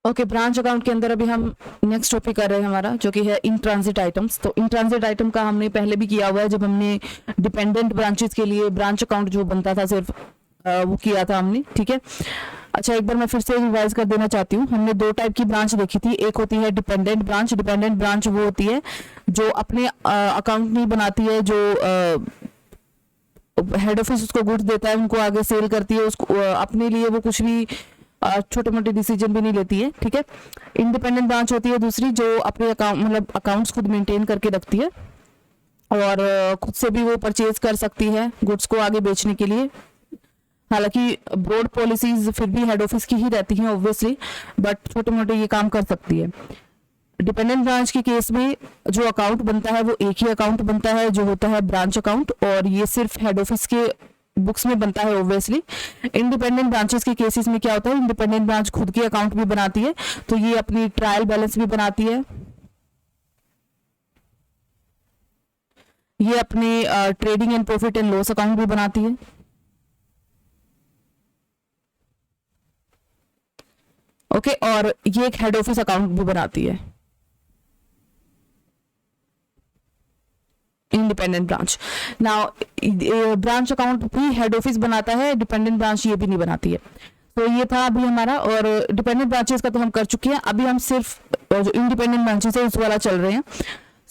Okay, branch account के अंदर अभी हम नेक्स्ट टॉपिक कर रहे हैं हमारा, जो कि है इन ट्रांजिट आइटम्स। तो इन ट्रांजिट आइटम का हमने पहले भी किया हुआ है, जब हमने डिपेंडेंट ब्रांचेस के लिए ब्रांच अकाउंट जो बनता था सिर्फ वो किया था हमने, ठीक है। अच्छा, एक बार मैं फिर से रिवाइज कर देना चाहती हूँ। हमने दो टाइप की ब्रांच देखी थी। एक होती है डिपेंडेंट ब्रांच। डिपेंडेंट ब्रांच वो होती है जो अपने अकाउंट नहीं बनाती है, जो हेड ऑफिस उसको गुड्स देता है, उनको आगे सेल करती है, उसको अपने लिए वो कुछ भी छोटे मोटे डिसीजन भी नहीं लेती है, ठीक है। इंडिपेंडेंट ब्रांच होती है दूसरी, जो अपने अकाउंट मतलब अकाउंट्स खुद मेंटेन करके रखती है और खुद से भी वो परचेज कर सकती है गुड्स को आगे बेचने के लिए। हालांकि ब्रॉड पॉलिसीज फिर भी हेड ऑफिस की ही रहती हैं ऑब्वियसली, बट छोटे मोटे ये काम कर सकती है। डिपेंडेंट ब्रांच के केस में जो अकाउंट बनता है वो एक ही अकाउंट बनता है, जो होता है ब्रांच अकाउंट, और ये सिर्फ हेड ऑफिस के बुक्स में बनता है ऑब्वियसली। इंडिपेंडेंट ब्रांचेस के केसेस में क्या होता है, इंडिपेंडेंट ब्रांच खुद की अकाउंट भी बनाती है, तो ये अपनी ट्रायल बैलेंस भी बनाती है, ये अपनी trading and profit and loss account भी बनाती है। ओके, और ये एक हेड ऑफिस अकाउंट भी बनाती है independent branch. Now branch account भी हेड ऑफिस बनाता है, डिपेंडेंट ब्रांच ये भी नहीं बनाती है। तो ये था अभी हमारा, और डिपेंडेंट ब्रांचेस का तो हम कर चुके हैं। अभी हम सिर्फ जो इंडिपेंडेंट ब्रांचेस है उस वाला चल रहे हैं।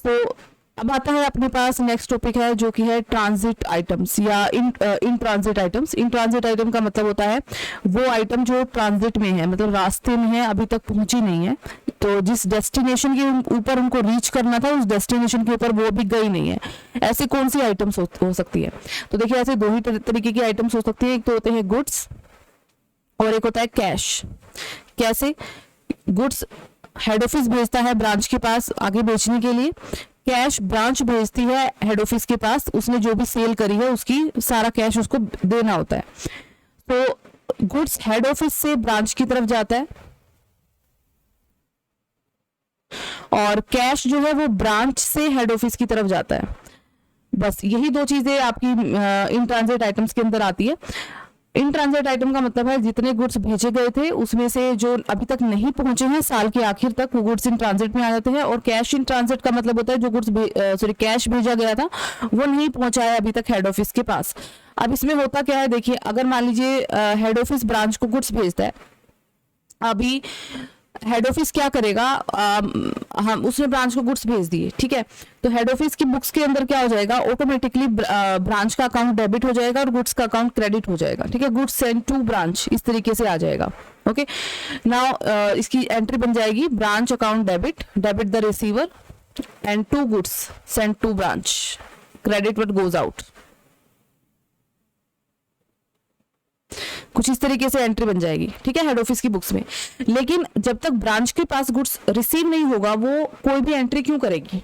तो अब आता है अपने पास नेक्स्ट टॉपिक है, जो कि है ट्रांजिट आइटम्स या in transit items. In transit item का मतलब होता है वो आइटम जो ट्रांजिट में है, मतलब रास्ते में है, अभी तक पहुंची नहीं है, तो जिस डेस्टिनेशन के ऊपर उनको रीच करना था उस डेस्टिनेशन के ऊपर वो अभी गई नहीं है। ऐसी कौन सी आइटम्स हो सकती है? तो देखिए, ऐसे दो ही तरीके की आइटम्स हो सकती है। एक तो होते हैं गुड्स और एक होता है कैश। कैसे? गुड्स हेड ऑफिस भेजता है ब्रांच के पास आगे बेचने के लिए, कैश ब्रांच भेजती है हेड ऑफिस के पास, उसने जो भी सेल करी है उसकी सारा कैश उसको देना होता है। तो गुड्स हेड ऑफिस से ब्रांच की तरफ जाता है और कैश जो है वो ब्रांच से हेड ऑफिस की तरफ जाता है। बस यही दो चीजें आपकी इन ट्रांजिट आइटम्स के अंदर आती है। इन ट्रांजिट आइटम का मतलब है जितने गुड्स भेजे गए थे उसमें से जो अभी तक नहीं पहुंचे हैं साल के आखिर तक, वो गुड्स इन ट्रांजिट में आ जाते हैं। और कैश इन ट्रांजिट का मतलब होता है जो गुड्स कैश भेजा गया था वो नहीं पहुंचा है अभी तक हेड ऑफिस के पास। अब इसमें होता क्या है, देखिए, अगर मान लीजिए हेड ऑफिस ब्रांच को गुड्स भेजता है, अभी हेड ऑफिस क्या करेगा, हम उसने ब्रांच को गुड्स भेज दिए, ठीक है, तो हेड ऑफिस की बुक्स के अंदर क्या हो जाएगा, ऑटोमेटिकली ब्रांच का अकाउंट डेबिट हो जाएगा और गुड्स का अकाउंट क्रेडिट हो जाएगा, ठीक है। गुड्स सेंड टू ब्रांच इस तरीके से आ जाएगा। ओके, नाउ इसकी एंट्री बन जाएगी branch account debit the receiver and to goods send to branch credit what goes out. कुछ इस तरीके से एंट्री बन जाएगी, ठीक है, हेड ऑफिस की बुक्स में। लेकिन जब तक ब्रांच के पास गुड्स रिसीव नहीं होगा वो कोई भी एंट्री क्यों करेगी?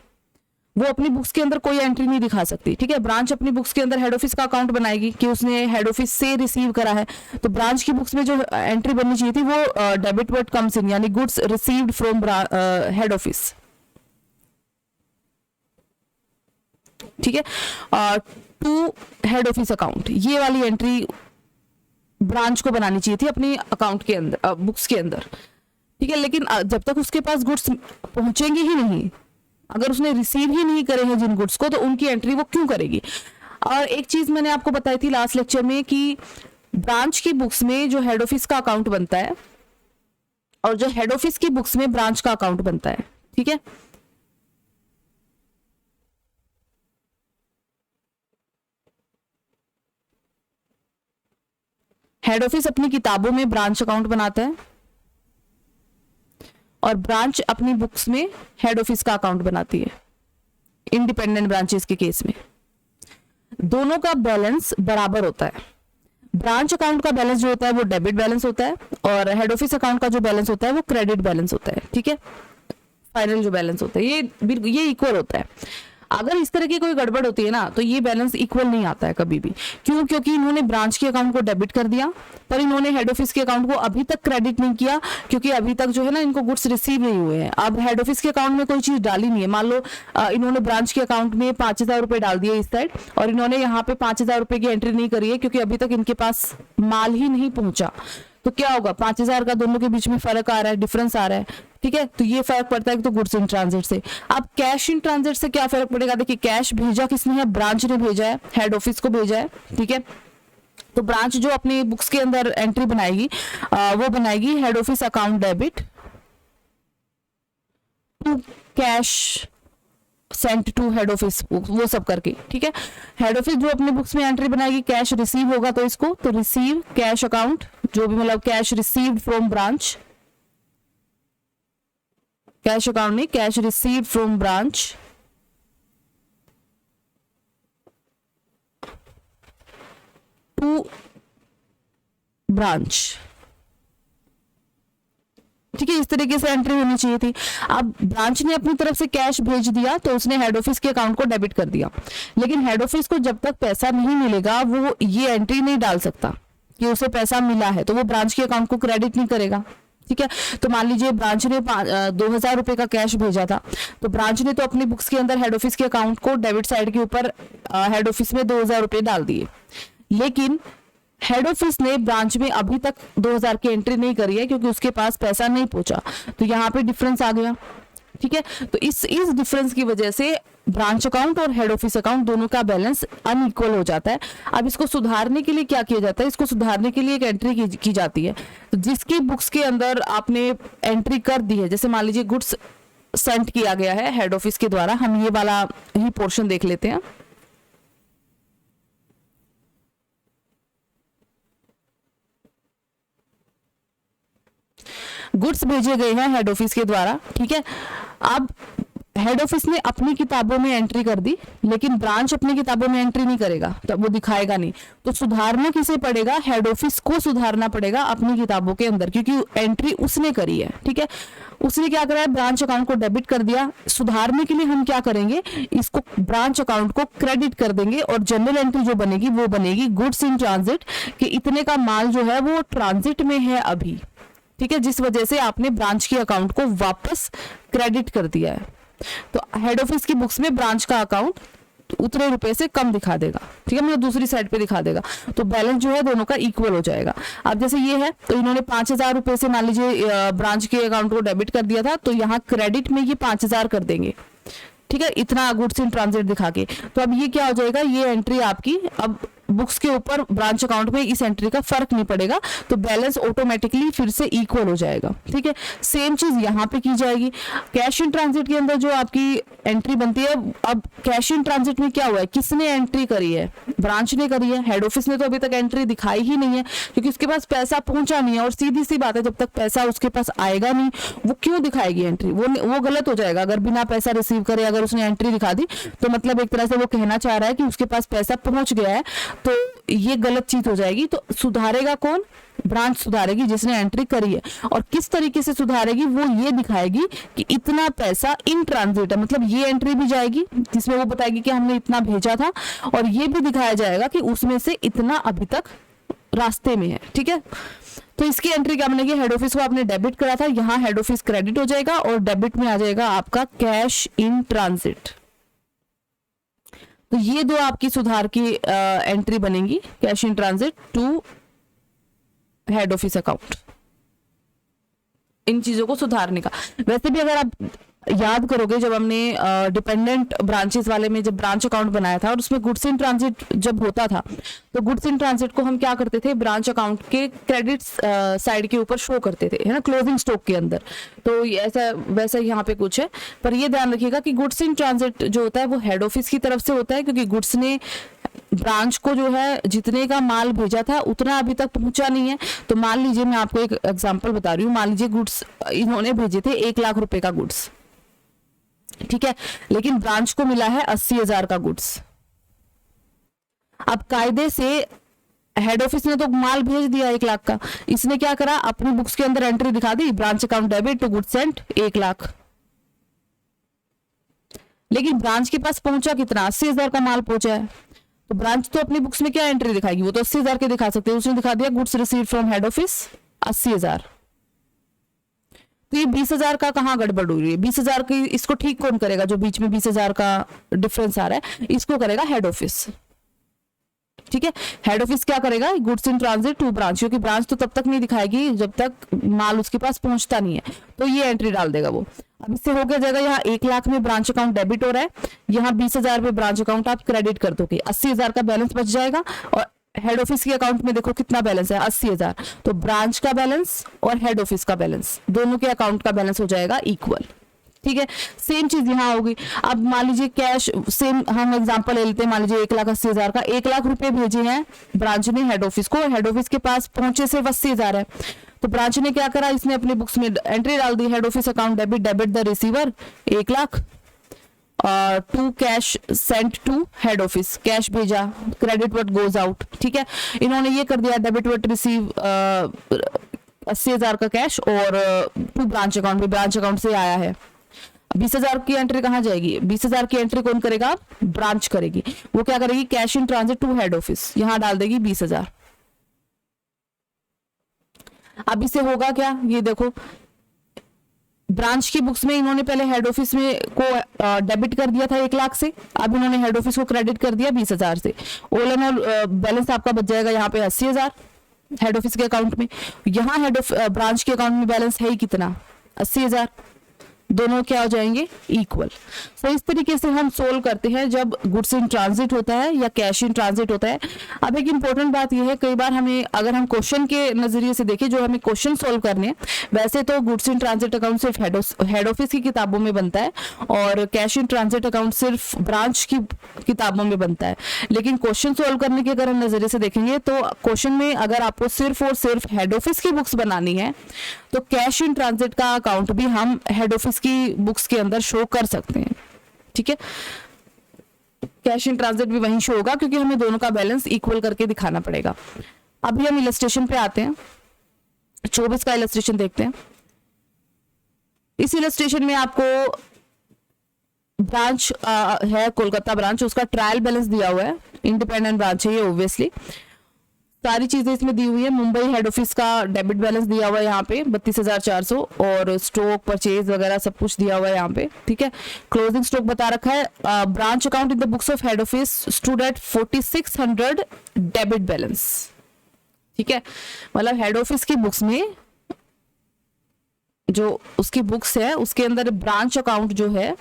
वो अपनी बुक्स के अंदर कोई एंट्री नहीं दिखा सकती, ठीक है। ब्रांच अपनी बुक्स के अंदर हेड ऑफिस का अकाउंट बनाएगी कि उसने हेड ऑफिस से रिसीव करा है, तो ब्रांच की बुक्स में जो एंट्री बननी चाहिए थी वो डेबिट वर्ड कम्स इन, यानी goods received from head office, ठीक है, टू हेड ऑफिस अकाउंट, ये वाली एंट्री ब्रांच को बनानी चाहिए थी अपनी अकाउंट के अंदर, बुक्स के अंदर, ठीक है। लेकिन जब तक उसके पास गुड्स पहुंचेंगे ही नहीं, अगर उसने रिसीव ही नहीं करे हैं जिन गुड्स को, तो उनकी एंट्री वो क्यों करेगी? और एक चीज मैंने आपको बताई थी लास्ट लेक्चर में कि ब्रांच की बुक्स में जो हेड ऑफिस का अकाउंट बनता है और जो हेड ऑफिस की बुक्स में ब्रांच का अकाउंट बनता है, ठीक है। हेड ऑफिस अपनी किताबों में ब्रांच अकाउंट बनाता है और ब्रांच अपनी बुक्स में हेड ऑफिस का अकाउंट बनाती है। इंडिपेंडेंट ब्रांचेस के केस में दोनों का बैलेंस बराबर होता है। ब्रांच अकाउंट का बैलेंस जो होता है वो डेबिट बैलेंस होता है और हेड ऑफिस अकाउंट का जो बैलेंस होता है वो क्रेडिट बैलेंस होता है, ठीक है। फाइनल जो बैलेंस होता है ये इक्वल होता है। अगर इस तरह की कोई गड़बड़ होती है ना तो ये बैलेंस इक्वल नहीं आता है कभी भी। क्यों? क्योंकि इन्होंने ब्रांच के अकाउंट को डेबिट कर दिया पर इन्होंने हेड ऑफिस के अकाउंट को अभी तक क्रेडिट नहीं किया, क्योंकि अभी तक जो है ना इनको गुड्स रिसीव नहीं हुए हैं। अब हेड ऑफिस के अकाउंट में कोई चीज डाली नहीं है, मान लो इन्होंने ब्रांच के अकाउंट में 5,000 रुपए डाल दिए इस साइड और इन्होंने यहाँ पे 5,000 रुपए की एंट्री नहीं करी है क्योंकि अभी तक इनके पास माल ही नहीं पहुंचा। तो क्या होगा, 5,000 का दोनों के बीच में फर्क आ रहा है, डिफरेंस आ रहा है, ठीक है। तो ये फर्क पड़ता है तो गुड्स इन ट्रांजिट से। अब कैश इन ट्रांजिट से क्या फर्क पड़ेगा, देखिए कैश भेजा किसने है, ब्रांच ने भेजा है, हेड ऑफिस को भेजा है, ठीक है। तो ब्रांच जो अपनी बुक्स के अंदर एंट्री बनाएगी वो बनाएगी head office account debit to cash sent to head office, वो सब करके, ठीक है। हेड ऑफिस जो अपने बुक्स में एंट्री बनाएगी, कैश रिसीव होगा तो इसको, तो रिसीव कैश अकाउंट, जो भी मतलब cash received from branch, cash account नहीं, cash received from branch to branch, ठीक है। इस तरीके से एंट्री होनी चाहिए थी। अब ब्रांच ने अपनी तरफ से कैश भेज दिया तो उसने हेड ऑफिस के अकाउंट को डेबिट कर दिया, लेकिन हेड ऑफिस को जब तक पैसा नहीं मिलेगा वो ये एंट्री नहीं डाल सकता कि उसे पैसा मिला है, तो वो ब्रांच के अकाउंट को क्रेडिट नहीं करेगा, ठीक है। तो मान लीजिए ब्रांच ने 2,000 रुपए का कैश भेजा था, तो ब्रांच ने तो अपनी बुक्स के अंदर हेड ऑफिस के अकाउंट को डेबिट साइड के ऊपर हेड ऑफिस में 2,000 रुपए डाल दिए, लेकिन हेड ऑफिस ने ब्रांच में अभी तक 2,000 की एंट्री नहीं करी है क्योंकि उसके पास पैसा नहीं पहुंचा, तो यहाँ पे डिफरेंस आ गया, ठीक है। तो इस डिफरेंस की वजह से ब्रांच अकाउंट और हेड ऑफिस अकाउंट दोनों का बैलेंस अनइक्वल हो जाता है। अब इसको सुधारने के लिए क्या किया जाता है, इसको सुधारने के लिए एक एंट्री की जाती है, तो जिसकी बुक्स के अंदर आपने एंट्री कर दी है, जैसे मान लीजिए गुड्स सेंड किया गया है हेड ऑफिस के द्वारा, हम ये वाला ही पोर्शन देख लेते हैं। गुड्स भेजे गए हैं हेड ऑफिस के द्वारा, ठीक है। अब हेड ऑफिस ने अपनी किताबों में एंट्री कर दी, लेकिन ब्रांच अपनी किताबों में एंट्री नहीं करेगा, तो वो दिखाएगा नहीं, तो सुधारना किसे पड़ेगा, हेड ऑफिस को सुधारना पड़ेगा अपनी किताबों के अंदर, क्योंकि एंट्री उसने करी है, ठीक है। उसने क्या करा है, ब्रांच अकाउंट को डेबिट कर दिया। सुधारने के लिए हम क्या करेंगे, इसको ब्रांच अकाउंट को क्रेडिट कर देंगे और जनरल एंट्री जो बनेगी वो बनेगी गुड्स इन ट्रांजिट, कि इतने का माल जो है वो ट्रांजिट में है अभी, ठीक है, जिस वजह से आपने ब्रांच के अकाउंट को वापस क्रेडिट कर दिया है। तो हेड ऑफिस की बुक्स में ब्रांच का अकाउंट उतने रुपए से कम दिखा देगा, ठीक है, मतलब दूसरी साइड पे दिखा देगा, तो बैलेंस जो है दोनों का इक्वल हो जाएगा। अब जैसे ये है, तो इन्होंने 5,000 रुपए से मान लीजिए ब्रांच के अकाउंट को डेबिट कर दिया था, तो यहाँ क्रेडिट में ये 5,000 कर देंगे, ठीक है, इतना गुड्स इन ट्रांजिट दिखा के। तो अब ये क्या हो जाएगा, ये एंट्री आपकी अब बुक्स के ऊपर ब्रांच अकाउंट में इस एंट्री का फर्क नहीं पड़ेगा, तो बैलेंस ऑटोमेटिकली फिर से इक्वल हो जाएगा, ठीक है। सेम चीज यहाँ पे की जाएगी। कैश इन ट्रांजिट के अंदर जो आपकी एंट्री बनती है, अब कैश इन ट्रांजिट में क्या हुआ है, किसने एंट्री करी है, ब्रांच ने करी है, हेड ऑफिस ने तो अभी तक एंट्री दिखाई ही नहीं है क्योंकि उसके पास पैसा पहुंचा नहीं है, और सीधी सी बात है जब तक पैसा उसके पास आएगा नहीं वो क्यों दिखाएगी एंट्री, वो गलत हो जाएगा। अगर बिना पैसा रिसीव करे अगर उसने एंट्री दिखा दी तो मतलब एक तरह से वो कहना चाह रहा है कि उसके पास पैसा पहुंच गया है, तो ये गलत चीज हो जाएगी। तो सुधारेगा कौन, ब्रांच सुधारेगी जिसने एंट्री करी है, और किस तरीके से सुधारेगी वो ये दिखाएगी कि इतना पैसा इन ट्रांजिट है, मतलब ये एंट्री भी जाएगी जिसमें वो बताएगी कि हमने इतना भेजा था, और ये भी दिखाया जाएगा कि उसमें से इतना अभी तक रास्ते में है, ठीक है। तो इसकी एंट्री क्या बनेगी, हेड ऑफिस को आपने डेबिट करा था, यहाँ हेड ऑफिस क्रेडिट हो जाएगा और डेबिट में आ जाएगा आपका कैश इन ट्रांजिट। तो ये दो आपकी सुधार की एंट्री बनेंगी, cash in transit to head office account, इन चीजों को सुधारने का। वैसे भी अगर आप याद करोगे, जब हमने डिपेंडेंट ब्रांचेस वाले में जब ब्रांच अकाउंट बनाया था और उसमें गुड्स इन ट्रांजिट जब होता था, तो गुड्स इन ट्रांजिट को हम क्या करते थे, ब्रांच अकाउंट के क्रेडिट साइड के ऊपर शो करते थे, है ना, क्लोजिंग स्टॉक के अंदर। तो ऐसा वैसा यहाँ पे कुछ है, पर ये ध्यान रखिएगा कि गुड्स इन ट्रांजिट जो होता है वो हेड ऑफिस की तरफ से होता है, क्योंकि गुड्स ने ब्रांच को जो है जितने का माल भेजा था उतना अभी तक पहुंचा नहीं है। तो मान लीजिए, मैं आपको एक एग्जांपल बता रही हूँ, मान लीजिए गुड्स इन्होंने भेजे थे 1 लाख रुपए का गुड्स, ठीक है, लेकिन ब्रांच को मिला है 80,000 का गुड्स। अब कायदे से हेड ऑफिस ने तो माल भेज दिया 1 लाख का, इसने क्या करा, अपनी बुक्स के अंदर एंट्री दिखा दी, branch account debit to goods sent 1 lakh, लेकिन ब्रांच के पास पहुंचा कितना, 80,000 का माल पहुंचा है। तो ब्रांच तो अपनी बुक्स में क्या एंट्री दिखाएगी, वो तो 80,000 के दिखा सकते हैं, उसने दिखा दिया goods received from head office 80,000। तो ये 20,000 का कहाँ गड़बड़ हो रही है, 20,000 की इसको ठीक कौन करेगा, जो बीच में 20,000 का डिफरेंस आ रहा है इसको करेगा हेड ऑफिस, ठीक है। हेड ऑफिस क्या करेगा, goods in transit to branch, क्योंकि ब्रांच तो तब तक नहीं दिखाएगी जब तक माल उसके पास पहुंचता नहीं है, तो ये एंट्री डाल देगा वो। अब इससे हो गया जाएगा, यहाँ 1 लाख में ब्रांच अकाउंट डेबिट हो रहा है, यहाँ 20,000 में ब्रांच अकाउंट आप क्रेडिट कर दोगे, 80,000 का बैलेंस बच जाएगा। और हेड ऑफिस के अकाउंट में देखो कितना बैलेंस है, 80,000, तो ब्रांच का बैलेंस और हेड ऑफिस का बैलेंस दोनों के अकाउंट का बैलेंस हो जाएगा इक्वल। ठीक है, सेम चीज यहाँ होगी। अब मान लीजिए कैश, सेम हम एग्जांपल ले लेते हैं, मान लीजिए 1,80,000 का, 1 लाख रुपए भेजे हैं ब्रांच ने हेड ऑफिस को, हेड ऑफिस के पास पहुंचे सिर्फ 80,000 है, तो ब्रांच ने क्या करा, इसने अपने बुक्स में एंट्री डाल दी, head office account debit, debit the receiver 1 lakh, और to cash sent to head office, cash भेजा, क्रेडिट व्हाट गोज आउट। ठीक है, इन्होंने ये कर दिया, डेबिट व्हाट रिसीव 80,000 का कैश, और टू ब्रांच अकाउंट में, ब्रांच अकाउंट से आया है। 20,000 की एंट्री कहाँ जाएगी, 20,000 की एंट्री कौन करेगा, ब्रांच करेगी। वो क्या करेगी, cash in transit to head office, यहां डाल देगी 20,000। अब इससे होगा क्या, ये देखो ब्रांच की बुक्स में इन्होंने पहले हेड ऑफिस में को डेबिट कर दिया था 1 लाख से, अब इन्होंने हेड ऑफिस को क्रेडिट कर दिया 20,000 से, ऑल एंड ऑल बैलेंस आपका बच जाएगा यहाँ पे 80,000 हेड ऑफिस के अकाउंट में। यहाँ हेड ऑफ ब्रांच के अकाउंट में बैलेंस है ही कितना, 80,000, दोनों क्या हो जाएंगे, इक्वल। सो इस तरीके से हम सोल्व करते हैं जब गुड्स इन ट्रांजिट होता है या कैश इन ट्रांजिट होता है। अब एक इंपॉर्टेंट बात यह है, कई बार हमें, अगर हम क्वेश्चन के नजरिए से देखें, जो हमें क्वेश्चन सोल्व करने हैं, वैसे तो गुड्स इन ट्रांजिट अकाउंट सिर्फ हेड ऑफिस की किताबों में बनता है, और कैश इन ट्रांजिट अकाउंट सिर्फ ब्रांच की किताबों में बनता है। लेकिन क्वेश्चन सोल्व करने के अगर हम नजरिए से देखेंगे, तो क्वेश्चन में अगर आपको सिर्फ और सिर्फ हेड ऑफिस की बुक्स बनानी है, तो कैश इन ट्रांजिट का अकाउंट भी हम हेड ऑफिस की बुक्स के अंदर शो कर सकते हैं। ठीक है, कैश इन ट्रांजिट भी वहीं शो होगा, क्योंकि हमें दोनों का बैलेंस इक्वल करके दिखाना पड़ेगा। अभी हम इलस्ट्रेशन पे आते हैं, 24 का इलस्ट्रेशन देखते हैं। इस इलस्ट्रेशन में आपको ब्रांच है कोलकाता ब्रांच, उसका ट्रायल बैलेंस दिया हुआ है, इंडिपेंडेंट ब्रांच है ये ऑब्वियसली, सारी चीजें इसमें दी हुई है। मुंबई हेड ऑफिस का डेबिट बैलेंस दिया हुआ है यहाँ पे 32,400, और स्टॉक परचेज वगैरह सब कुछ दिया हुआ है यहाँ पे। ठीक है, क्लोजिंग स्टॉक बता रखा है। Branch account in the books of head office stood at 4600 debit balance. ठीक है, मतलब हेड ऑफिस की बुक्स में जो उसकी बुक्स है, उसके अंदर ब्रांच अकाउंट जो है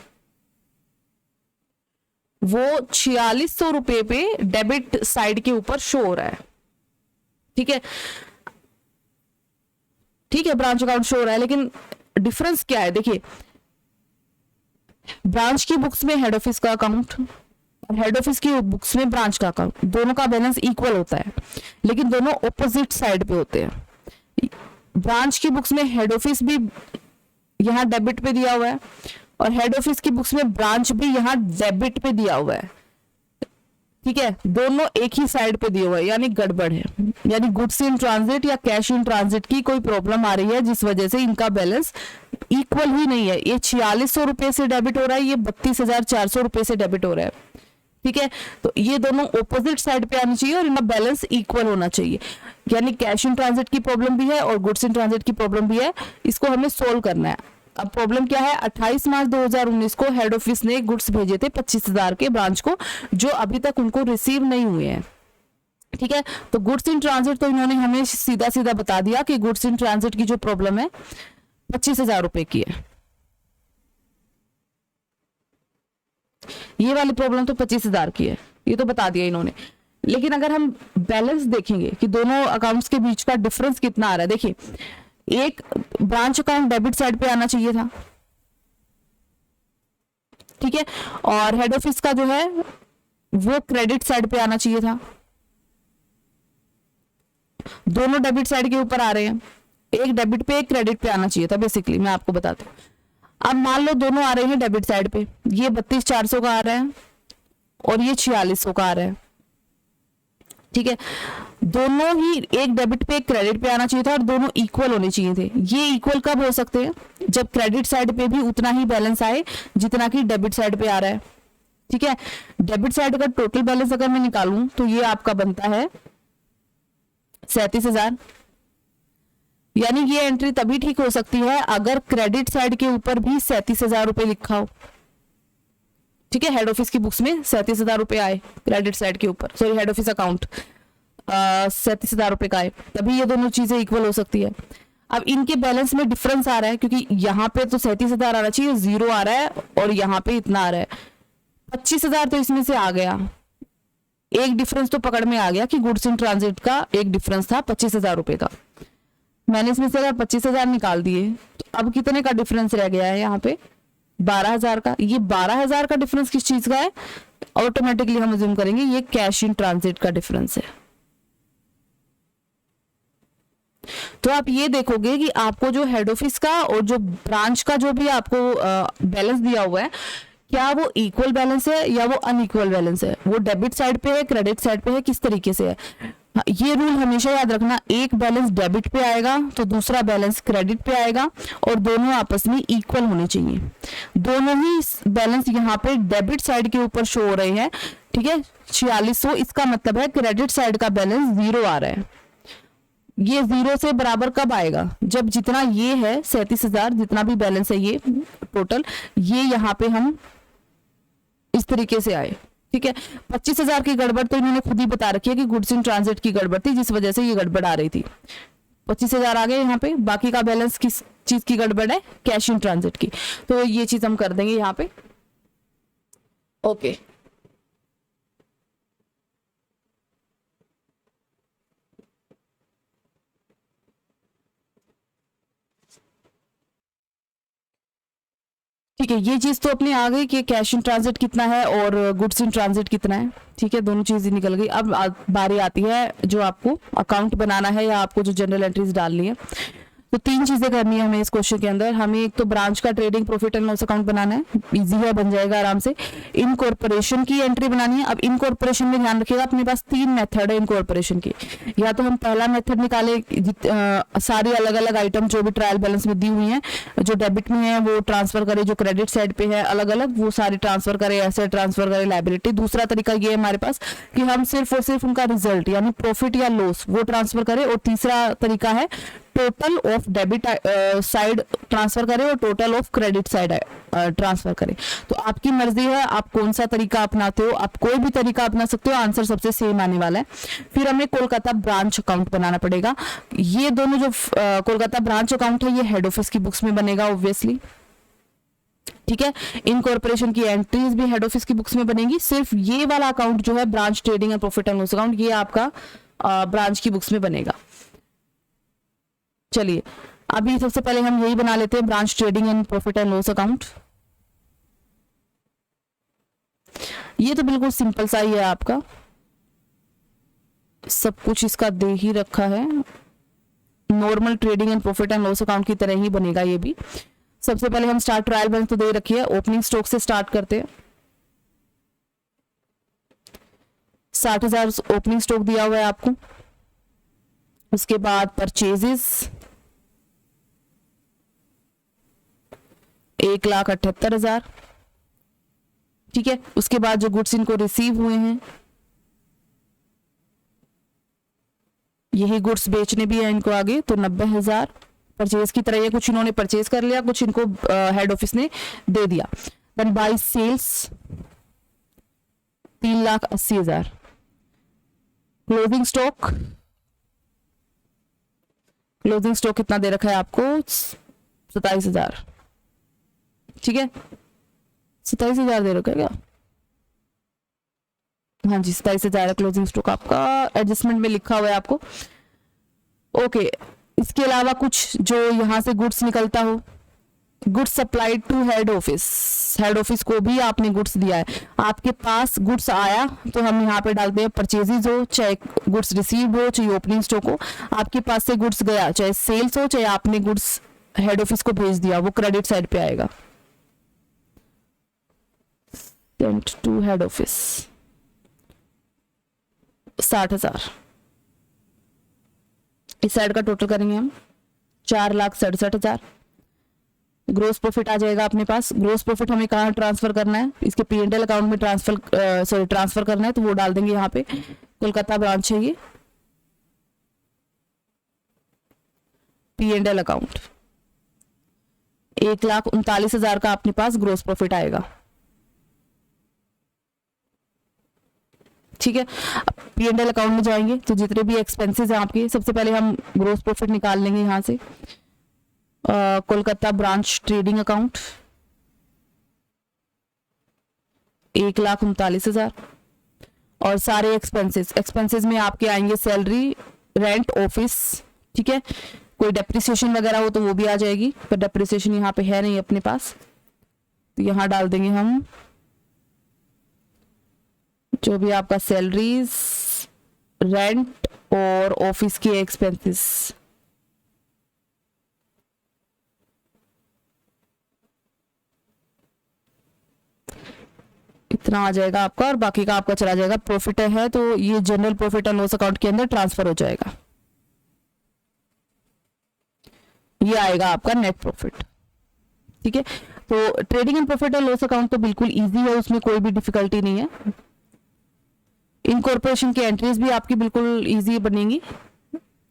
वो 4600 रुपए पे डेबिट साइड के ऊपर शो हो रहा है। ठीक है, ठीक है, ब्रांच अकाउंट शो हो रहा है, लेकिन डिफरेंस क्या है, देखिए ब्रांच की बुक्स में हेड ऑफिस का अकाउंट और हेड ऑफिस की बुक्स में ब्रांच का अकाउंट, दोनों का बैलेंस इक्वल होता है, लेकिन दोनों ऑपोजिट साइड पे होते हैं। ब्रांच की बुक्स में हेड ऑफिस भी यहाँ डेबिट पे दिया हुआ है, और हेड ऑफिस की बुक्स में ब्रांच भी यहाँ डेबिट पे दिया हुआ है। ठीक है, दोनों एक ही साइड पे दिए हुए, यानी गड़बड़ है, यानी गुड्स इन ट्रांजिट या कैश इन ट्रांजिट की कोई प्रॉब्लम आ रही है, जिस वजह से इनका बैलेंस इक्वल ही नहीं है। ये 4600 रुपए से डेबिट हो रहा है, ये 32,400 रुपए से डेबिट हो रहा है। ठीक है, तो ये दोनों ऑपोजिट साइड पे आनी चाहिए और इनका बैलेंस इक्वल होना चाहिए, यानी कैश इन ट्रांजिट की प्रॉब्लम भी है और गुड्स इन ट्रांजिट की प्रॉब्लम भी है, इसको हमें सोल्व करना है। अब प्रॉब्लम क्या है, 28 मार्च 2019 को हेड ऑफिस ने गुड्स भेजे थे 25,000 के ब्रांच को, जो अभी तक उनको रिसीव नहीं हुए हैं। ठीक है, तो गुड्स इन ट्रांजिट तो इन्होंने हमें सीधा सीधा बता दिया कि गुड्स इन ट्रांजिट की जो प्रॉब्लम है 25,000 रुपए की है। ये वाली प्रॉब्लम तो 25,000 की है, ये तो बता दिया इन्होंने। लेकिन अगर हम बैलेंस देखेंगे कि दोनों अकाउंट्स के बीच का डिफरेंस कितना आ रहा है, देखिए एक ब्रांच अकाउंट डेबिट साइड पे आना चाहिए था, ठीक है, और हेड ऑफिस का जो है वो क्रेडिट साइड पे आना चाहिए था। दोनों डेबिट साइड के ऊपर आ रहे हैं, एक डेबिट पे एक क्रेडिट पे आना चाहिए था। बेसिकली मैं आपको बताती हूँ, अब मान लो दोनों आ रहे हैं डेबिट साइड पे, ये 32,400 का आ रहा है और ये 4600 का आ रहा है। ठीक है, दोनों ही एक डेबिट पे एक क्रेडिट पे आना चाहिए था और दोनों इक्वल होने चाहिए थे। ये इक्वल कब हो सकते हैं, जब क्रेडिट साइड पे भी उतना ही बैलेंस आए जितना कि डेबिट साइड पे आ रहा है। ठीक है, डेबिट साइड का टोटल बैलेंस अगर मैं निकालूं तो ये आपका बनता है 37,000, यानी ये एंट्री तभी ठीक हो सकती है अगर क्रेडिट साइड के ऊपर भी 37,000 रुपए लिखा हो। ठीक है, हेड ऑफिस की बुक्स में 37,000 रुपए आए क्रेडिट साइड के ऊपर, सॉरी हेड ऑफिस अकाउंट 37,000 रुपए का आए, तभी ये दोनों चीजें इक्वल हो सकती है। अब इनके बैलेंस में डिफरेंस आ रहा है, क्योंकि यहाँ पे तो 37,000 आना चाहिए, 0 आ रहा है, और यहाँ पे इतना आ रहा है। 25,000 तो इसमें से आ गया, एक डिफरेंस तो पकड़ में आ गया कि गुड्स इन ट्रांजिट का एक डिफरेंस था 25,000 रुपए का। मैंने इसमें से अगर 25,000 निकाल दिए तो अब कितने का डिफरेंस रह गया है यहाँ पे? 12,000 का। ये 12,000 का डिफरेंस किस चीज का है? ऑटोमेटिकली हम अज्यूम करेंगे ये कैश इन ट्रांजिट का डिफरेंस है। तो आप ये देखोगे कि आपको जो हेड ऑफिस का और जो ब्रांच का जो भी आपको बैलेंस दिया हुआ है, क्या वो इक्वल बैलेंस है या वो अनइक्वल बैलेंस है, वो डेबिट साइड पे है, क्रेडिट साइड पे है, किस तरीके से है। ये रूल हमेशा याद रखना, एक बैलेंस डेबिट पे आएगा तो दूसरा बैलेंस क्रेडिट पे आएगा, और दोनों आपस में इक्वल होने चाहिए। दोनों ही बैलेंस यहाँ पे डेबिट साइड के ऊपर शो हो रहे हैं, ठीक है, 4600, इसका मतलब है क्रेडिट साइड का बैलेंस 0 आ रहा है। ये 0 से बराबर कब आएगा? जब जितना ये है 37,000 जितना भी बैलेंस है ये टोटल, ये यहाँ पे हम इस तरीके से आए, ठीक है। 25,000 की गड़बड़ तो इन्होंने खुद ही बता रखी है कि गुड्स इन ट्रांजिट की गड़बड़ थी, जिस वजह से ये गड़बड़ आ रही थी। 25,000 आ गए यहाँ पे, बाकी का बैलेंस किस चीज की गड़बड़ है? कैश इन ट्रांजिट की। तो ये चीज हम कर देंगे यहाँ पे, ओके। ठीक है, ये चीज तो अपनी आ गई कि कैश इन ट्रांजिट कितना है और गुड्स इन ट्रांजिट कितना है, ठीक है, दोनों चीजें निकल गई। अब बारी आती है जो आपको अकाउंट बनाना है या आपको जो जनरल एंट्रीज डालनी है। तो 3 चीजें करनी है हमें इस क्वेश्चन के अंदर। हमें एक तो ब्रांच का trading profit and loss account बनाना है, इजी है, बन जाएगा आराम से। इनकॉर्पोरेशन की एंट्री बनानी है। अब इनकॉर्पोरेशन में ध्यान रखिएगा, अपने पास 3 मेथड है इनकॉर्पोरेशन की। या तो हम पहला मेथड निकाले, सारी अलग अलग आइटम जो भी ट्रायल बैलेंस में दी हुई है, जो डेबिट में है वो ट्रांसफर करे, जो क्रेडिट साइड पे है अलग अलग वो सारी ट्रांसफर करे, एसेट ट्रांसफर करे, लायबिलिटी। दूसरा तरीका ये है हमारे पास कि हम सिर्फ और सिर्फ उनका रिजल्ट यानी प्रॉफिट या लॉस वो ट्रांसफर करें। और तीसरा तरीका है total of debit side transfer करें और total of credit side transfer करें। तो आपकी मर्जी है आप कौन सा तरीका अपनाते हो, आप कोई भी तरीका अपना सकते हो, आंसर सबसे सेम आने वाला है। फिर हमें कोलकाता ब्रांच अकाउंट बनाना पड़ेगा। ये दोनों जो कोलकाता ब्रांच अकाउंट है ये हेड ऑफिस की बुक्स में बनेगा ऑब्वियसली, ठीक है। इनकॉर्पोरेशन की एंट्रीज भी हेड ऑफिस की बुक्स में बनेगी। सिर्फ ये वाला अकाउंट जो है branch trading and profit and loss account, ये आपका ब्रांच की बुक्स में बनेगा। चलिए अभी सबसे पहले हम यही बना लेते हैं, branch trading and profit and loss account. ये तो बिल्कुल सिंपल सा ही है, आपका सब कुछ इसका दे ही रखा है, normal trading and profit and loss account की तरह ही बनेगा ये भी। सबसे पहले हम स्टार्ट ट्रायल बैलेंस तो दे रखी है, ओपनिंग स्टॉक से स्टार्ट करते हैं। 60,000 ओपनिंग स्टॉक दिया हुआ है आपको। उसके बाद परचेजेस 1,78,000, ठीक है। उसके बाद जो गुड्स इनको रिसीव हुए हैं, यही गुड्स बेचने भी है इनको आगे, तो 90,000 परचेज की तरह। ये कुछ इन्होंने परचेज कर लिया, कुछ इनको हेड ऑफिस ने दे दिया। Then by sales 3,80,000। Closing stock, closing stock कितना दे रखा है आपको? 27,000, ठीक है। 27,000 दे रखा है क्या? हाँ जी 27,000 क्लोजिंग स्टॉक आपका, एडजस्टमेंट में लिखा हुआ है आपको, ओके। इसके अलावा कुछ जो यहाँ से गुड्स निकलता हो, goods supplied to head office, head office को भी आपने गुड्स दिया है। आपके पास गुड्स आया तो हम यहाँ पे डालते हैं परचेजेज हो, चाहे गुड्स रिसीव हो, चाहे ओपनिंग स्टॉक हो। आपके पास से गुड्स गया, चाहे सेल्स हो, चाहे आपने गुड्स हेड ऑफिस को भेज दिया, वो क्रेडिट साइड पे आएगा। Sent to head office 60,000। इस साइड का टोटल करेंगे हम 4,67,000। ग्रोस प्रॉफिट आ जाएगा अपने पास। ग्रोस प्रॉफिट हमें कहाँ ट्रांसफर करना है? इसके P&L अकाउंट में ट्रांसफर करना है, तो वो डाल देंगे यहाँ पे। कोलकाता ब्रांच है ये, P&L अकाउंट 1,39,000 का अपने पास ग्रोस प्रॉफिट आएगा। ठीक है, P&L अकाउंट में जाएंगे तो जितने भी एक्सपेंसेस हैं आपके, सबसे पहले हम ग्रोस प्रॉफिट निकाल लेंगे यहाँ से। कोलकाता ब्रांच ट्रेडिंग अकाउंट 1,39,000 और सारे एक्सपेंसेस में आपके आएंगे सैलरी, रेंट, ऑफिस, ठीक है। कोई डेप्रिसिएशन वगैरह हो तो वो भी आ जाएगी, पर डेप्रिसिएशन यहाँ पे है नहीं अपने पास, तो यहाँ डाल देंगे हम जो भी आपका सैलरीज, रेंट और ऑफिस के एक्सपेंसेस। इतना आ जाएगा आपका, और बाकी का आपका चला जाएगा। प्रॉफिट है तो ये general profit and loss account के अंदर ट्रांसफर हो जाएगा, ये आएगा आपका नेट प्रॉफिट, ठीक है। तो trading and profit and loss account तो बिल्कुल इजी है, उसमें कोई भी डिफिकल्टी नहीं है। इनकॉर्पोरेशन की एंट्रीज भी आपकी बिल्कुल इजी बनेंगी,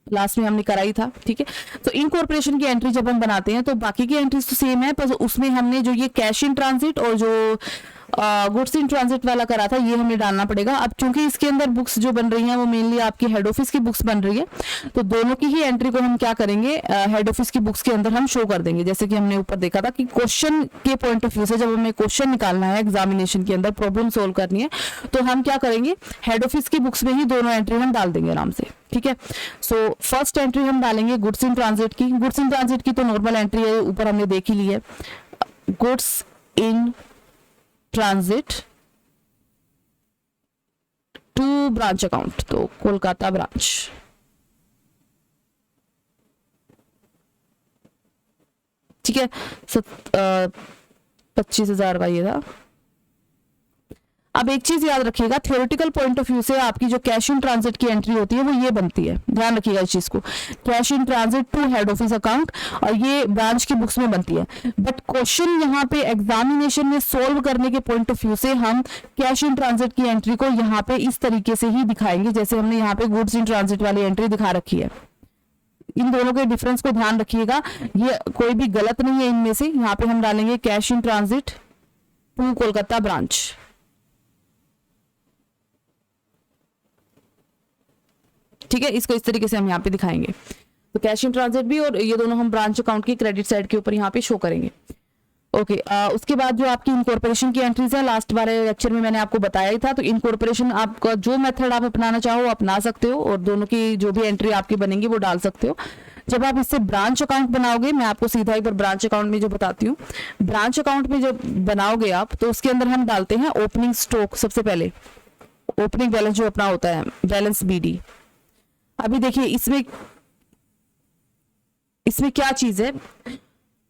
लास्ट में हमने कराई था, ठीक है। तो इनकॉर्पोरेशन की एंट्री जब हम बनाते हैं तो बाकी की एंट्रीज तो सेम है, पर उसमें हमने जो ये कैश इन ट्रांजिट और जो गुड्स इन ट्रांजिट वाला करा था ये हमें डालना पड़ेगा। अब चूंकि इसके अंदर बुक्स जो बन रही हैं वो मेनली आपकी हेड ऑफिस की बुक्स बन रही है, तो दोनों की ही एंट्री को हम क्या करेंगे, हेड ऑफिस की बुक्स के अंदर हम शो कर देंगे। जैसे कि हमने ऊपर देखा था कि क्वेश्चन के पॉइंट ऑफ व्यू से जब हमें क्वेश्चन निकालना है, एग्जामिनेशन के अंदर प्रॉब्लम सोल्व करनी है, तो हम क्या करेंगे, हेड ऑफिस की बुक्स में ही दोनों एंट्री हम डाल देंगे आराम से, ठीक है। सो फर्स्ट एंट्री हम डालेंगे गुड्स इन ट्रांजिट की। गुड्स इन ट्रांजिट की तो नॉर्मल एंट्री है, ऊपर हमने देख ही ली है, goods in transit to branch account, तो कोलकाता ब्रांच, ठीक है। 25,000 का ये था। अब एक चीज याद रखिएगा, थ्योरेटिकल पॉइंट ऑफ व्यू से आपकी जो कैश इन ट्रांजिट की एंट्री होती है वो ये बनती है, ध्यान रखिएगा इस चीज को, cash in transit to head office account, और ये ब्रांच की बुक्स में बनती है। बट क्वेश्चन यहाँ पे एग्जामिनेशन में सोल्व करने के पॉइंट ऑफ व्यू से हम कैश इन ट्रांजिट की एंट्री को यहाँ पे इस तरीके से ही दिखाएंगे, जैसे हमने यहाँ पे गुड्स इन ट्रांजिट वाली एंट्री दिखा रखी है। इन दोनों के डिफरेंस को ध्यान रखिएगा, ये कोई भी गलत नहीं है इनमें से। यहाँ पे हम डालेंगे cash in transit to Kolkata branch, ठीक है। इसको इस तरीके से हम यहाँ पे दिखाएंगे, तो कैश इन ट्रांजिट भी और ये दोनों हम ब्रांच अकाउंट की क्रेडिट साइड के ऊपर यहाँ पे शो करेंगे। ओके, उसके बाद जो आपकी इनकॉर्पोरेशन की एंट्रीज है, लास्ट वाले लेक्चर में मैंने आपको बताया ही था। तो इनकॉर्पोरेशन आपका जो मेथड आप अपनाना चाहो अपना सकते हो, और दोनों की जो भी एंट्री आपकी बनेंगी वो डाल सकते हो। जब आप इससे ब्रांच अकाउंट बनाओगे, मैं आपको सीधा एक बार ब्रांच अकाउंट में जो बताती हूँ, ब्रांच अकाउंट में जब बनाओगे आप, तो उसके अंदर हम डालते हैं ओपनिंग स्टॉक। सबसे पहले ओपनिंग बैलेंस जो अपना होता है, बैलेंस BD। अभी देखिए इसमें क्या चीज है,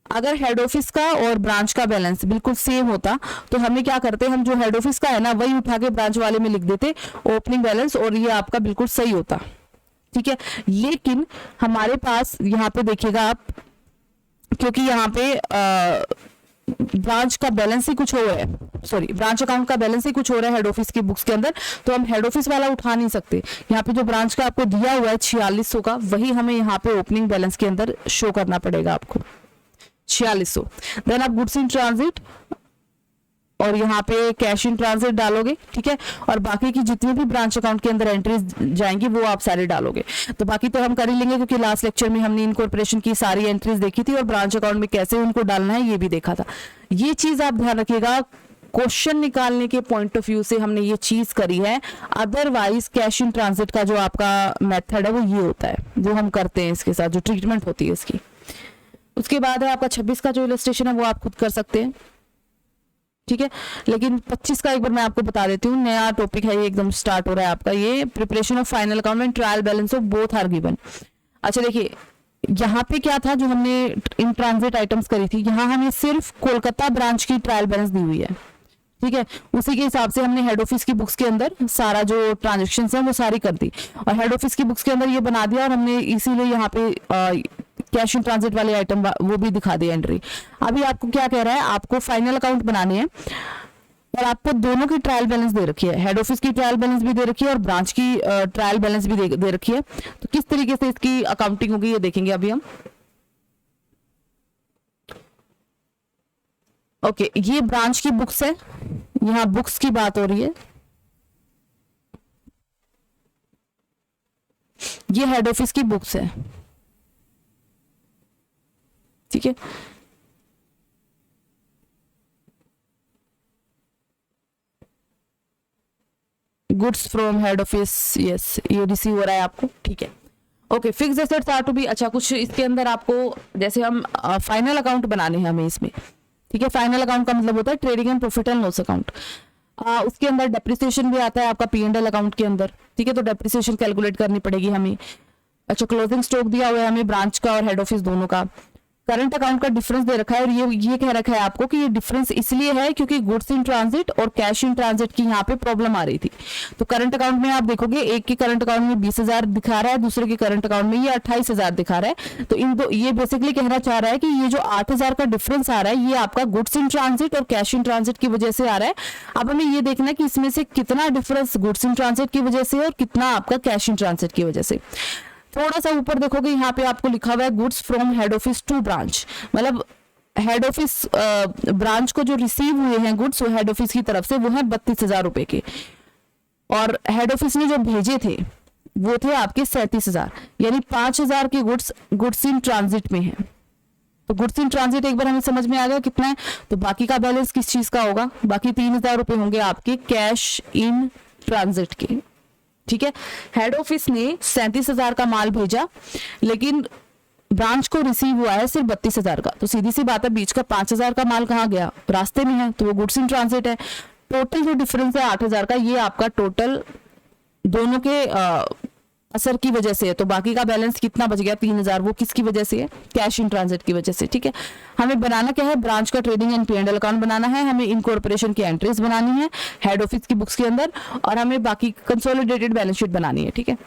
अगर हेड ऑफिस का और ब्रांच का बैलेंस बिल्कुल सेम होता तो हमें क्या करते, हम जो हेड ऑफिस का है ना वही उठा के ब्रांच वाले में लिख देते ओपनिंग बैलेंस, और ये आपका बिल्कुल सही होता, ठीक है। लेकिन हमारे पास यहाँ पे देखिएगा आप, क्योंकि यहाँ पे ब्रांच का बैलेंस ही कुछ हो रहा है, सॉरी ब्रांच अकाउंट का बैलेंस ही कुछ हो रहा है हेड ऑफिस की बुक्स के अंदर, तो हम हेड ऑफिस वाला उठा नहीं सकते। यहाँ पे जो ब्रांच का आपको दिया हुआ है 4600 का, वही हमें यहाँ पे ओपनिंग बैलेंस के अंदर शो करना पड़ेगा आपको, 4600। देन आप गुड्स इन ट्रांजिट और यहाँ पे कैश इन ट्रांजिट डालोगे, ठीक है। और बाकी की जितनी भी ब्रांच अकाउंट के अंदर एंट्रीज जाएंगी वो आप सारे डालोगे। तो बाकी तो हम कर ही लेंगे, क्योंकि लास्ट लेक्चर में हमने इनकॉर्पोरेशन की सारी एंट्रीज देखी थी और ब्रांच अकाउंट में कैसे उनको डालना है ये भी देखा था। ये चीज आप ध्यान रखिएगा, क्वेश्चन निकालने के पॉइंट ऑफ व्यू से हमने ये चीज करी है। अदरवाइज कैश इन ट्रांजिट का जो आपका मेथड है वो ये होता है जो हम करते हैं, इसके साथ जो ट्रीटमेंट होती है इसकी। उसके बाद है आपका 26 का जो इलस्ट्रेशन है वो आप खुद कर सकते हैं, ठीक है। लेकिन 25 का एक बार मैं आपको बता देती हूँ, नया टॉपिक है ये, एकदम स्टार्ट हो रहा है आपका ये, preparation of final account and trial balance of both are given. अच्छा देखिए, यहाँ पे क्या था जो हमने इन ट्रांजिट आइटम्स करी थी, यहाँ हमें सिर्फ कोलकाता ब्रांच की ट्रायल बैलेंस दी हुई है, ठीक है। उसी के हिसाब से हमने हेड ऑफिस की बुक्स के अंदर सारा जो ट्रांजेक्शन है वो सारी कर दी, और हेड ऑफिस की बुक्स के अंदर ये बना दिया, और हमने इसीलिए यहाँ पे कैश इन ट्रांजिट वाले आइटम वो भी दिखा दी एंट्री। अभी आपको क्या कह रहा है, आपको फाइनल अकाउंट बनाने हैं और आपको दोनों की ट्रायल बैलेंस दे रखी है, हेड ऑफिस की ट्रायल बैलेंस भी दे रखी है और ब्रांच की ट्रायल बैलेंस भी दे रखी है। तो किस तरीके से इसकी अकाउंटिंग होगी ये देखेंगे अभी हम। ओके, ये ब्रांच की बुक्स है, यहाँ बुक्स की बात हो रही है, ये हेड ऑफिस की बुक्स है, ठीक है। Goods from head office, yes, ये रिसीव हो रहा है आपको, ठीक है। Okay, fix assets are to be, अच्छा कुछ इसके अंदर आपको, जैसे हम फाइनल अकाउंट बनाने हैं हमें इसमें, ठीक है। फाइनल अकाउंट का मतलब होता है trading and profit and loss account. उसके अंदर डेप्रिसिएशन भी आता है आपका P&L अकाउंट के अंदर, ठीक है। तो डेप्रिसिएशन कैलकुलेट करनी पड़ेगी हमें। अच्छा, क्लोजिंग स्टॉक दिया हुआ है हमें ब्रांच का और हेड ऑफिस दोनों का। करंट अकाउंट का डिफरेंस दे रखा है, और ये कह रखा है आपको कि ये डिफरेंस इसलिए है क्योंकि गुड्स इन ट्रांजिट और कैश इन ट्रांजिट की यहाँ पे प्रॉब्लम आ रही थी। तो करंट अकाउंट में आप देखोगे एक के करंट अकाउंट में 20,000 दिखा रहा है, दूसरे के करंट अकाउंट में ये 28,000 दिखा रहा है। तो इन दो, ये बेसिकली कहना चाह रहा है कि ये जो 8,000 का डिफरेंस आ रहा है ये आपका गुड्स इन ट्रांजिट और कैश इन ट्रांजिट की वजह से आ रहा है। अब हमें ये देखना है कि इसमें से कितना डिफरेंस गुड्स इन ट्रांजिट की वजह से और कितना आपका कैश इन ट्रांजिट की वजह से। थोड़ा सा ऊपर देखोगे यहाँ पे आपको लिखा हुआ है goods from head office to branch, मतलब हेड ऑफिस ब्रांच को जो रिसीव हुए हैं गुड्स वो हेड ऑफिस की तरफ से वो है 32,000 रुपए के, और हेड ऑफिस ने जो भेजे थे वो थे आपके 37,000, यानी 5,000 के गुड्स इन ट्रांजिट में है। तो गुड्स इन ट्रांजिट एक बार हमें समझ में आ गया कितना है। तो बाकी का बैलेंस किस चीज का होगा, बाकी 3,000 रुपए होंगे आपके कैश इन ट्रांजिट के, ठीक है। हेड ऑफिस ने 37,000 का माल भेजा, लेकिन ब्रांच को रिसीव हुआ है सिर्फ 32,000 का। तो सीधी सी बात है, बीच का 5,000 का माल कहाँ गया, रास्ते में है, तो वो गुड्स इन ट्रांजिट है। टोटल जो डिफरेंस है 8,000 का, ये आपका टोटल दोनों के असर की वजह से है। तो बाकी का बैलेंस कितना बच गया 3,000, वो किसकी वजह से है, कैश इन ट्रांजिट की वजह से, ठीक है। हमें बनाना क्या है, ब्रांच का ट्रेडिंग एंड P&L अकाउंट बनाना है, हमें इनकॉर्पोरेशन की एंट्रीज बनानी है हेड ऑफिस की बुक्स के अंदर, और हमें बाकी कंसोलिडेटेड बैलेंस शीट बनानी है, ठीक है।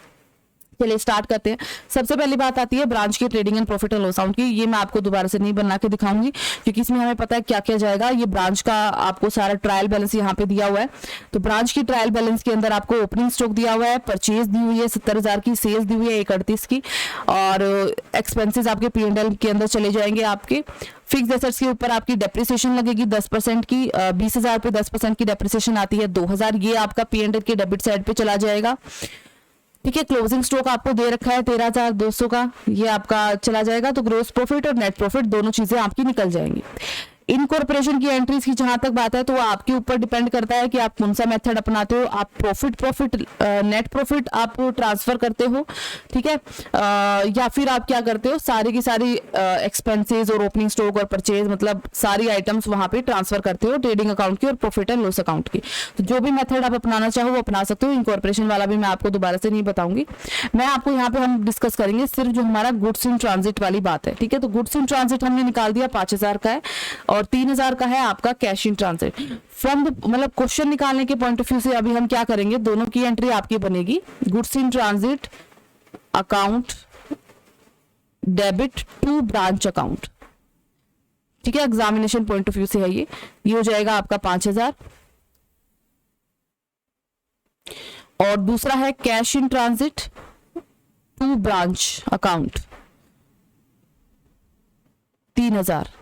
चलिए स्टार्ट करते हैं। सबसे पहली बात आती है ब्रांच की trading and profit and loss account की। ये मैं आपको दोबारा से नहीं बना के दिखाऊंगी क्योंकि इसमें हमें पता है क्या क्या जाएगा। ये ब्रांच का आपको सारा ट्रायल बैलेंस यहाँ पे दिया हुआ है। तो ब्रांच की ट्रायल बैलेंस के अंदर आपको ओपनिंग स्टॉक दिया हुआ है, परचेज दी हुई है 70,000 की, सेल्स दी हुई है 138 की, और एक्सपेंसेस आपके P&L के अंदर चले जाएंगे आपके। फिक्स एसेट्स के ऊपर आपकी डेप्रिसिएशन लगेगी 10% की, 20,000 पे 10% की डेप्रिसिएशन आती है 2,000, ये आपका P&L के डेबिट साइड पे चला जाएगा, ठीक है। क्लोजिंग स्टॉक आपको दे रखा है 13,200 का, ये आपका चला जाएगा। तो ग्रोस प्रॉफिट और नेट प्रॉफिट दोनों चीजें आपकी निकल जाएंगी। इनकॉर्पोरेशन की एंट्रीज की जहां तक बात है तो वो आपके ऊपर डिपेंड करता है कि आप कौन सा मेथड अपनाते हो। आप प्रॉफिट नेट प्रॉफिट आप ट्रांसफर करते हो, ठीक है, या फिर आप क्या करते हो, सारी की सारी एक्सपेंसेस और ओपनिंग स्टॉक और परचेज, मतलब सारी आइटम्स वहां पे ट्रांसफर करते हो ट्रेडिंग अकाउंट की और प्रॉफिट एंड लॉस अकाउंट की। तो जो भी मेथड आप अपनाना चाहो वो अपना सकते हो। इनकॉर्पोरेशन वाला भी मैं आपको दोबारा से नहीं बताऊंगी, मैं आपको यहाँ पे हम डिस्कस करेंगे सिर्फ जो हमारा गुड्स इन ट्रांजिट वाली बात है, ठीक है। तो गुड्स इन ट्रांजिट हमने निकाल दिया 5,000 का है और 3,000 का है आपका कैश इन ट्रांजिट। फ्रॉम मतलब क्वेश्चन निकालने के पॉइंट ऑफ व्यू से अभी हम क्या करेंगे, दोनों की एंट्री आपकी बनेगी goods in transit account debit to branch account, ठीक है। एग्जामिनेशन पॉइंट ऑफ व्यू से है ये हो जाएगा आपका 5,000, और दूसरा है cash in transit to branch account 3,000।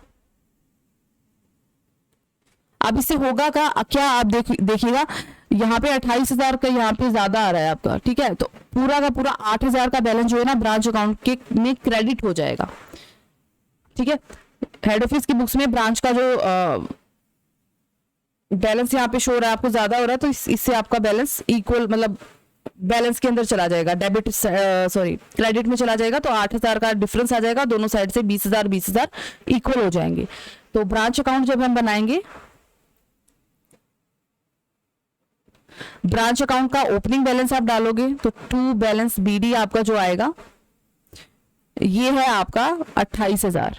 अब इससे होगा क्या आप देखिएगा यहाँ पे 28,000 का यहाँ पे ज्यादा आ रहा है आपका, ठीक है। तो पूरा का पूरा 8,000 का बैलेंस जो है ना ब्रांच अकाउंट के में क्रेडिट हो जाएगा, ठीक है। हेड ऑफिस की बुक्स में ब्रांच का जो बैलेंस यहाँ पे शो हो रहा है आपको ज्यादा हो रहा है, तो इससे आपका बैलेंस इक्वल, मतलब बैलेंस के अंदर चला जाएगा, डेबिट क्रेडिट में चला जाएगा। तो 8,000 का डिफरेंस आ जाएगा, दोनों साइड से 20,000 इक्वल हो जाएंगे। तो ब्रांच अकाउंट जब हम बनाएंगे, ब्रांच अकाउंट का ओपनिंग बैलेंस आप डालोगे तो टू बैलेंस BD आपका जो आएगा ये है आपका 28,000।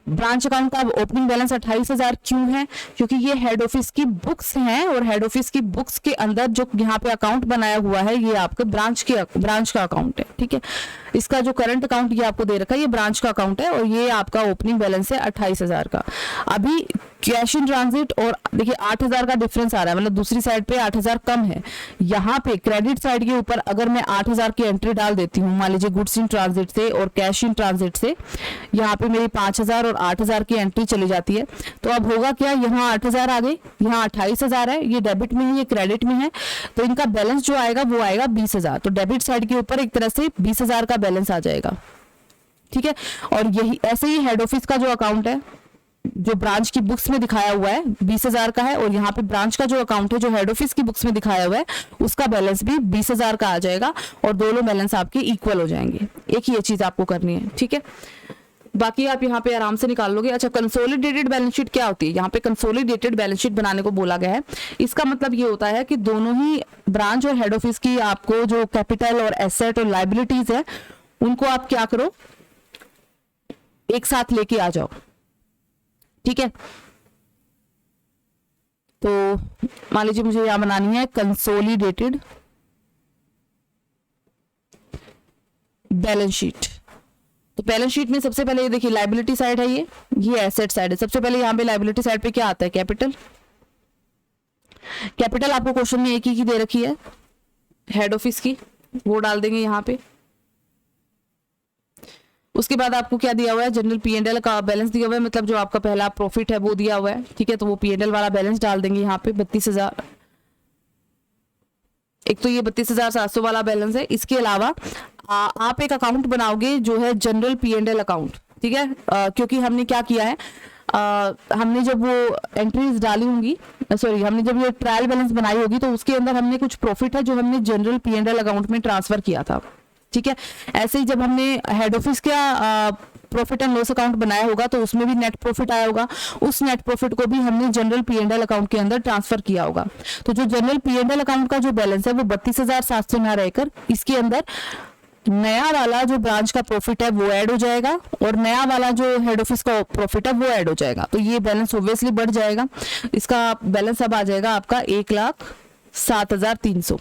ब्रांच अकाउंट का ओपनिंग बैलेंस 28,000 क्यों है, क्योंकि ये हेड ऑफिस की बुक्स हैं और हेड ऑफिस की बुक्स के अंदर जो यहाँ पे अकाउंट बनाया हुआ है ये आपके ब्रांच का अकाउंट है, ठीक है। इसका जो करंट अकाउंट ये आपको दे रखा है ये ब्रांच का अकाउंट है और ये आपका ओपनिंग बैलेंस है 28,000 का। अभी कैश इन ट्रांजिट और देखिए 8,000 का डिफरेंस आ रहा है, मतलब दूसरी साइड पे 8,000 कम है। यहाँ पे क्रेडिट साइड के ऊपर अगर मैं 8,000 की एंट्री डाल देती हूँ, मान लीजिए गुड्स इन ट्रांजिट से और कैश इन ट्रांजिट से, यहाँ पे मेरी 5,000 और 8,000 की एंट्री चली जाती है। तो अब होगा क्या, यहाँ 8,000 आ गई, यहाँ 28,000 है, ये डेबिट में है, ये क्रेडिट में है, तो इनका बैलेंस जो आएगा वो आएगा 20,000। तो डेबिट साइड के ऊपर एक तरह से 20,000 का बैलेंस आ जाएगा, ठीक है। और यही ऐसे ही हेड ऑफिस का जो अकाउंट है, जो ब्रांच की बुक्स में दिखाया हुआ है 20,000 का है, और यहाँ पे ब्रांच का जो अकाउंट है जो हेड ऑफिस की बुक्स में दिखाया हुआ है उसका बैलेंस भी 20,000 का आ जाएगा, और दोनों बैलेंस आपके इक्वल हो जाएंगे। एक ही ये चीज आपको करनी है, ठीक है। बाकी आप यहाँ पे आराम से निकाल लोगे। अच्छा, कंसोलिडेटेड बैलेंस शीट क्या होती है? यहाँ पे कंसोलिडेटेड बैलेंस शीट बनाने को बोला गया है। इसका मतलब ये होता है कि दोनों ही ब्रांच और हेड ऑफिस की आपको जो कैपिटल और एसेट और लाइबिलिटीज है उनको आप क्या करो, एक साथ लेके आ जाओ, ठीक है। तो मान लीजिए मुझे यहां बनानी है कंसोलिडेटेड बैलेंस शीट। तो बैलेंस शीट में सबसे पहले ये देखिए लाइबिलिटी साइड है, ये एसेट साइड है। सबसे पहले यहाँ पे लाइबिलिटी साइड पे क्या आता है, कैपिटल। कैपिटल आपको क्वेश्चन में एक ही की दे रखी है, हेड ऑफिस की, वो डाल देंगे यहाँ पे। उसके बाद आपको क्या दिया हुआ है, जनरल P&L का बैलेंस दिया हुआ है, मतलब जो आपका पहला प्रॉफिट है वो दिया हुआ है, ठीक है। तो वो P&L वाला बैलेंस डाल देंगे यहाँ पे 32,000। एक तो ये 32,700 वाला बैलेंस है। इसके अलावा आप एक अकाउंट बनाओगे जो है जनरल P&L अकाउंट, ठीक है। क्योंकि हमने क्या किया है, हमने जब वो एंट्रीज डाली होंगी, सॉरी हमने जब ये ट्रायल बैलेंस बनाई होगी तो उसके अंदर हमने कुछ प्रॉफिट है जो हमने जनरल P&L अकाउंट में ट्रांसफर किया था, ठीक है। ऐसे ही जब हमने हेड ऑफिस का प्रॉफिट एंड लॉस अकाउंट बनाया होगा तो उसमें भी नेट प्रॉफिट आया होगा, उस नेट प्रॉफिट को भी हमने जनरल P&L अकाउंट के अंदर ट्रांसफर किया होगा। तो जो जनरल P&L अकाउंट का जो बैलेंस है वो 32,700 ना रहकर इसके अंदर नया वाला जो ब्रांच का प्रॉफिट है वो ऐड हो जाएगा, और नया वाला जो हेड ऑफिस का प्रॉफिट है वो ऐड हो जाएगा। तो ये बैलेंस ऑब्वियसली बढ़ जाएगा। इसका बैलेंस अब आ जाएगा आपका 1,07,300।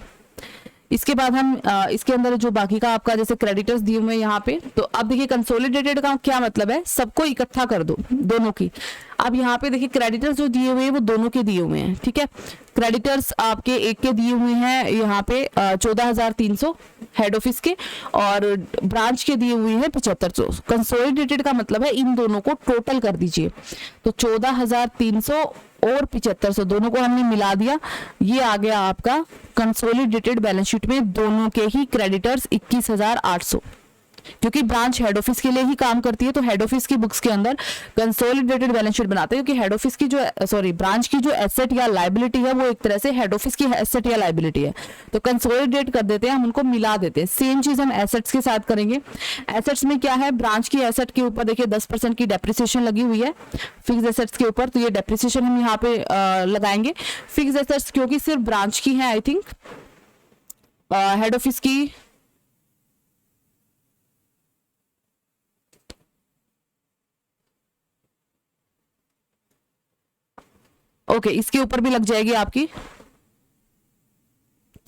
इसके बाद हम इसके अंदर जो बाकी का आपका जैसे क्रेडिटर्स दिए हुए हैं यहाँ पे, तो अब देखिए कंसोलिडेटेड का क्या मतलब है, सबको इकट्ठा कर दो, दोनों की। अब यहाँ पे देखिए क्रेडिटर्स जो दिए हुए हैं वो दोनों के दिए हुए हैं, ठीक है। क्रेडिटर्स आपके एक के दिए हुए हैं यहाँ पे 14,300 हेड ऑफिस के, और ब्रांच के दिए हुए हैं 7500। कंसोलिडेटेड का मतलब है इन दोनों को टोटल कर दीजिए, तो 14,300 और 7500 दोनों को हमने मिला दिया, ये आ गया आपका कंसोलिडेटेड बैलेंस शीट में दोनों के ही क्रेडिटर्स 21,800। क्योंकि ब्रांच हेड ऑफिस के लिए ही काम करती है तो हेड ऑफिस की बुक्स के अंदर कंसोलिडेटेड बैलेंस शीट बनाते हैं, क्योंकि हेड ऑफिस की जो सॉरी ब्रांच की जो एसेट या लाइबिलिटी है वो एक तरह से हेड ऑफिस की एसेट या लाइबिलिटी है। तो कंसोलिडेट कर देते हैं, हम उनको मिला देते हैं। सेम चीज हम एसेट्स के साथ करेंगे। एसेट्स में क्या है, ब्रांच की एसेट के ऊपर देखिए 10% की डेप्रिसिएशन लगी हुई है फिक्स एसेट्स के ऊपर, तो ये डेप्रिसिएशन हम यहाँ पे लगाएंगे। फिक्स एसेट्स क्योंकि सिर्फ ब्रांच की है, आई थिंक हेड ऑफिस की ओके इसके ऊपर भी लग जाएगी आपकी,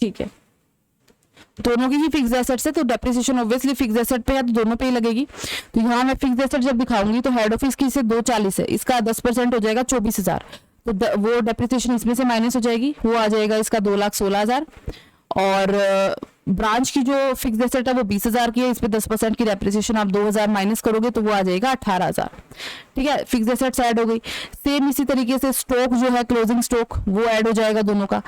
ठीक है। दोनों की ही फिक्स एसेट्स है तो डेप्रिसिएशन ऑब्वियसली फिक्स एसेट पे है तो दोनों पे ही लगेगी। तो यहाँ मैं फिक्स एसेट जब दिखाऊंगी तो हेड ऑफिस की से 240 है, इसका 10% हो जाएगा 24,000, तो वो डेप्रिसिएशन इसमें से माइनस हो जाएगी, वो आ जाएगा इसका 2,16,000। और ब्रांच की जो फिक्स एसेट है वो 20,000 की है, इस पे 10% की डेप्रिसिएशन आप 2,000 माइनस करोगे तो वो आ जाएगा 18,000, ठीक है। फिक्स एसेट्स ऐड हो गई। सेम इसी तरीके से स्टॉक जो है क्लोजिंग स्टॉक वो ऐड हो जाएगा, दोनों का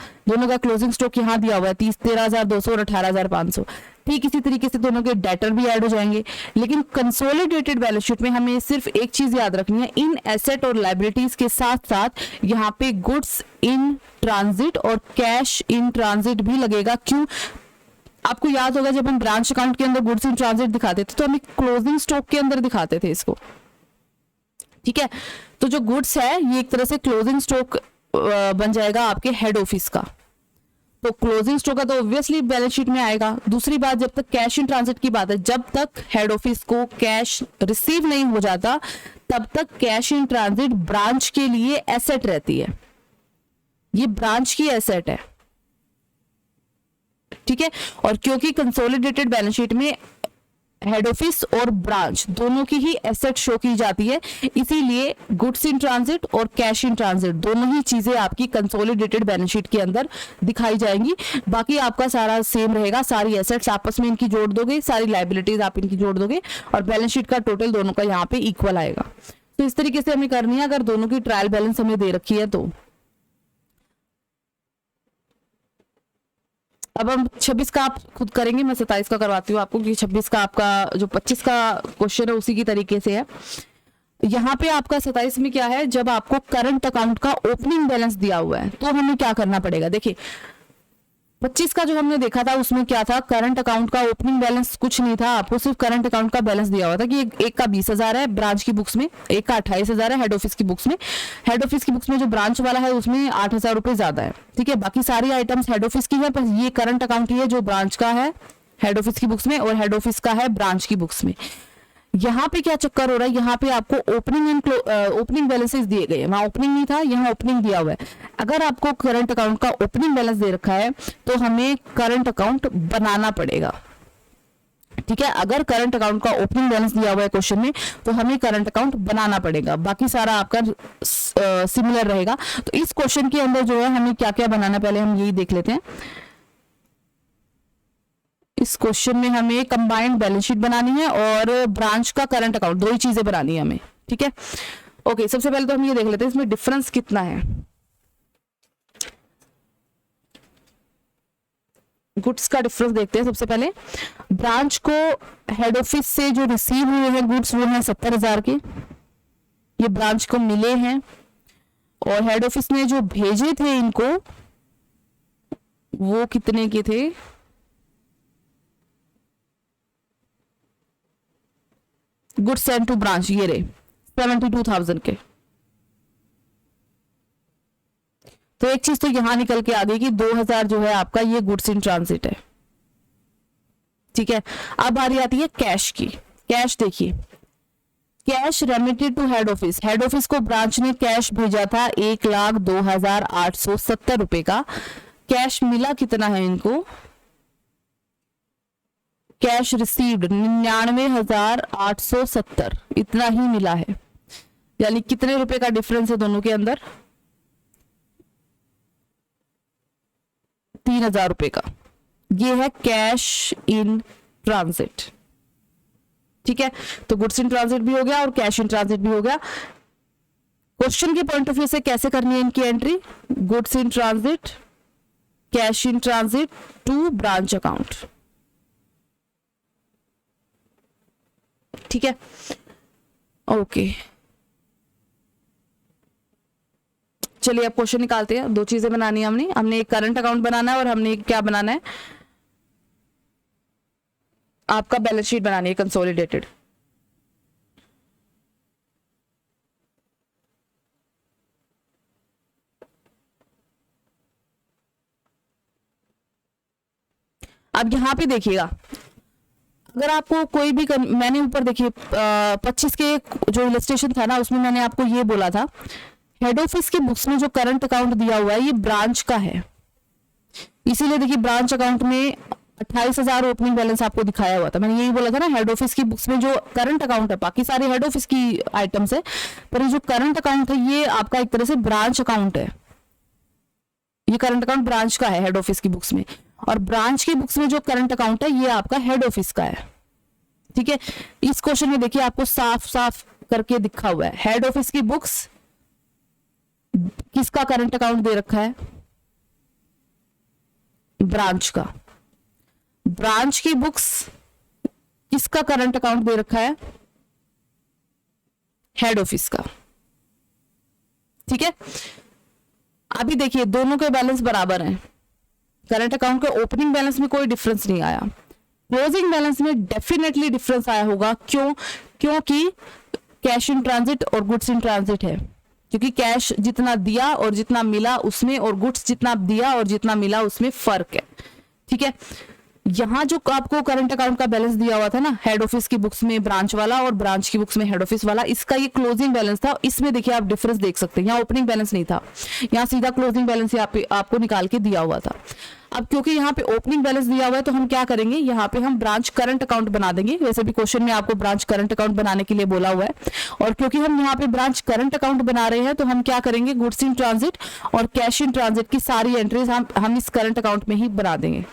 क्लोजिंग स्टॉक यहाँ दिया हुआ है 13,200 और 18,500। ठीक इसी तरीके से दोनों के डेटर भी ऐड हो जाएंगे। लेकिन कंसोलिडेटेड बैलेंस शीट में हमें सिर्फ एक चीज याद रखनी है, इन एसेट और लाइबिलिटीज के साथ साथ यहाँ पे गुड्स इन ट्रांजिट और कैश इन ट्रांजिट भी लगेगा। क्यों? आपको याद होगा जब हम ब्रांच अकाउंट के अंदर गुड्स इन ट्रांजिट दिखाते थे तो हम क्लोजिंग स्टॉक के अंदर दिखाते थे इसको, ठीक है। तो जो गुड्स है ये एक तरह से क्लोजिंग स्टॉक बन जाएगा आपके हेड ऑफिस का, तो क्लोजिंग स्टॉक का तो ऑब्वियसली बैलेंस शीट में आएगा। दूसरी बात, जब तक कैश इन ट्रांजिट की बात है, जब तक हेड ऑफिस को कैश रिसीव नहीं हो जाता तब तक कैश इन ट्रांजिट ब्रांच के लिए एसेट रहती है, ये ब्रांच की एसेट है, ठीक है। और क्योंकि कंसोलिडेटेड बैलेंस शीट में हेड ऑफिस और ब्रांच दोनों की ही एसेट शो की जाती है, इसीलिए गुड्स इन ट्रांजिट और कैश इन ट्रांजिट दोनों ही चीजें आपकी कंसोलिडेटेड बैलेंस शीट के अंदर दिखाई जाएंगी। बाकी आपका सारा सेम रहेगा, सारी एसेट्स आपस में इनकी जोड़ दोगे, सारी लाइबिलिटीज आप इनकी जोड़ दोगे और बैलेंस शीट का टोटल दोनों का यहाँ पे इक्वल आएगा। तो इस तरीके से हमें करनी है अगर दोनों की ट्रायल बैलेंस हमें दे रखी है तो। अब हम 26 का आप खुद करेंगे, मैं 27 का करवाती हूँ आपको, क्योंकि 26 का आपका जो 25 का क्वेश्चन है उसी की तरीके से है। यहाँ पे आपका 27 में क्या है, जब आपको करंट अकाउंट का ओपनिंग बैलेंस दिया हुआ है तो हमें क्या करना पड़ेगा। देखिए 25 का जो हमने देखा था उसमें क्या था, करंट अकाउंट का ओपनिंग बैलेंस कुछ नहीं था, आपको सिर्फ करंट अकाउंट का बैलेंस दिया हुआ था कि एक का 20,000 है ब्रांच की बुक्स में, एक का 28,000 है हेड ऑफिस की बुक्स में। हेड ऑफिस की बुक्स में जो ब्रांच वाला है उसमें 8,000 रुपए ज्यादा है, ठीक है। बाकी सारी आइटम्स हेड ऑफिस की है, पर ये करंट अकाउंट ही है जो ब्रांच का है हेड ऑफिस की बुक्स में और हेड ऑफिस का है ब्रांच की बुक्स में। यहाँ पे क्या चक्कर हो रहा है, यहाँ पे आपको ओपनिंग एंड ओपनिंग बैलेंसेस दिए गए हैं, वहां ओपनिंग नहीं था, यहाँ ओपनिंग दिया हुआ है। अगर आपको करंट अकाउंट का ओपनिंग बैलेंस दे रखा है तो हमें करंट अकाउंट बनाना पड़ेगा, ठीक है। अगर करंट अकाउंट का ओपनिंग बैलेंस दिया हुआ है क्वेश्चन में तो हमें करंट अकाउंट बनाना पड़ेगा, बाकी सारा आपका सिमिलर रहेगा। तो इस क्वेश्चन के अंदर जो है हमें क्या क्या बनाना, पहले हम यही देख लेते हैं। इस क्वेश्चन में हमें कंबाइंड बैलेंस शीट बनानी है और ब्रांच का करंट अकाउंट, दो ही चीजें बनानी है हमें, ठीक है। ओके, सबसे पहले तो हम ये देख लेते हैं इसमें डिफरेंस कितना है। गुड्स का डिफरेंस देखते हैं। सबसे पहले ब्रांच को हेड ऑफिस से जो रिसीव हुए हैं गुड्स वो हैं 70,000 के, ये ब्रांच को मिले हैं, और हेड ऑफिस ने जो भेजे थे इनको वो कितने के थे, गुड्स सेंड टू ब्रांच ये रहे 72,000 के। तो एक चीज तो यहां निकल के आ गई कि 2,000 जो है आपका ये गुड्स इन ट्रांजिट है, ठीक है। अब बारी आती है कैश की। कैश देखिए, cash remitted to head office, head office को ब्रांच ने कैश भेजा था 1,02,870 रुपए का। कैश मिला कितना है इनको, कैश रिसीव्ड 99,870, इतना ही मिला है। यानी कितने रुपए का डिफरेंस है दोनों के अंदर, 3,000 रुपए का। ये है कैश इन ट्रांजिट, ठीक है। तो गुड्स इन ट्रांजिट भी हो गया और कैश इन ट्रांजिट भी हो गया। क्वेश्चन के पॉइंट ऑफ व्यू से कैसे करनी है इनकी entry, goods in transit, cash in transit to branch account, ठीक है। ओके, चलिए अब क्वेश्चन निकालते हैं। दो चीजें बनानी है हमने एक करंट अकाउंट बनाना है और हमने एक क्या बनाना है, आपका बैलेंस शीट बनानी है कंसोलिडेटेड। अब यहां पे देखिएगा, अगर आपको कोई भी मैंने ऊपर देखिए 25 के जो इलस्ट्रेशन था ना उसमें मैंने आपको ये बोला था हेड ऑफिस की बुक्स में जो करंट अकाउंट दिया हुआ है ये ब्रांच का है, इसीलिए देखिए ब्रांच अकाउंट में 28,000 ओपनिंग बैलेंस आपको दिखाया हुआ था। मैंने यही बोला था ना, हेड ऑफिस की बुक्स में जो करंट अकाउंट है, बाकी सारे हेड ऑफिस की आइटम्स है, पर ये जो करंट अकाउंट है ये आपका एक तरह से ब्रांच अकाउंट है। ये करंट अकाउंट ब्रांच का है हेड ऑफिस की बुक्स में, और ब्रांच की बुक्स में जो करंट अकाउंट है ये आपका हेड ऑफिस का है, ठीक है। इस क्वेश्चन में देखिए आपको साफ साफ करके दिखा हुआ है, हेड ऑफिस की बुक्स किसका करंट अकाउंट दे रखा है, ब्रांच का। ब्रांच की बुक्स किसका करंट अकाउंट दे रखा है, हेड ऑफिस का, ठीक है। अभी देखिए दोनों के बैलेंस बराबर हैं, करंट अकाउंट के ओपनिंग बैलेंस में कोई डिफरेंस नहीं आया, क्लोजिंग बैलेंस में डेफिनेटली डिफरेंस आया होगा। क्यों? क्योंकि कैश इन ट्रांजिट और गुड्स इन ट्रांजिट है, क्योंकि कैश जितना दिया और जितना मिला उसमें और गुड्स जितना दिया और जितना मिला उसमें फर्क है, ठीक है। यहां जो आपको करंट अकाउंट का बैलेंस दिया हुआ था ना, हेड ऑफिस की बुक्स में ब्रांच वाला और ब्रांच की बुक्स में हेड ऑफिस वाला, इसका ये क्लोजिंग बैलेंस था। इसमें देखिए आप डिफरेंस देख सकते हैं, यहाँ ओपनिंग बैलेंस नहीं था, यहाँ सीधा क्लोजिंग बैलेंस आपको निकाल के दिया हुआ था। अब क्योंकि यहाँ पे ओपनिंग बैलेंस दिया हुआ है तो हम क्या करेंगे, यहाँ पे हम ब्रांच करंट अकाउंट बना देंगे। वैसे भी क्वेश्चन में आपको ब्रांच करंट अकाउंट बनाने के लिए बोला हुआ है, और क्योंकि हम यहाँ पे ब्रांच करंट अकाउंट बना रहे हैं तो हम क्या करेंगे, गुड्स इन ट्रांजिट और कैश इन ट्रांजिट की सारी एंट्रीज हम इस करंट अकाउंट में ही बना देंगे।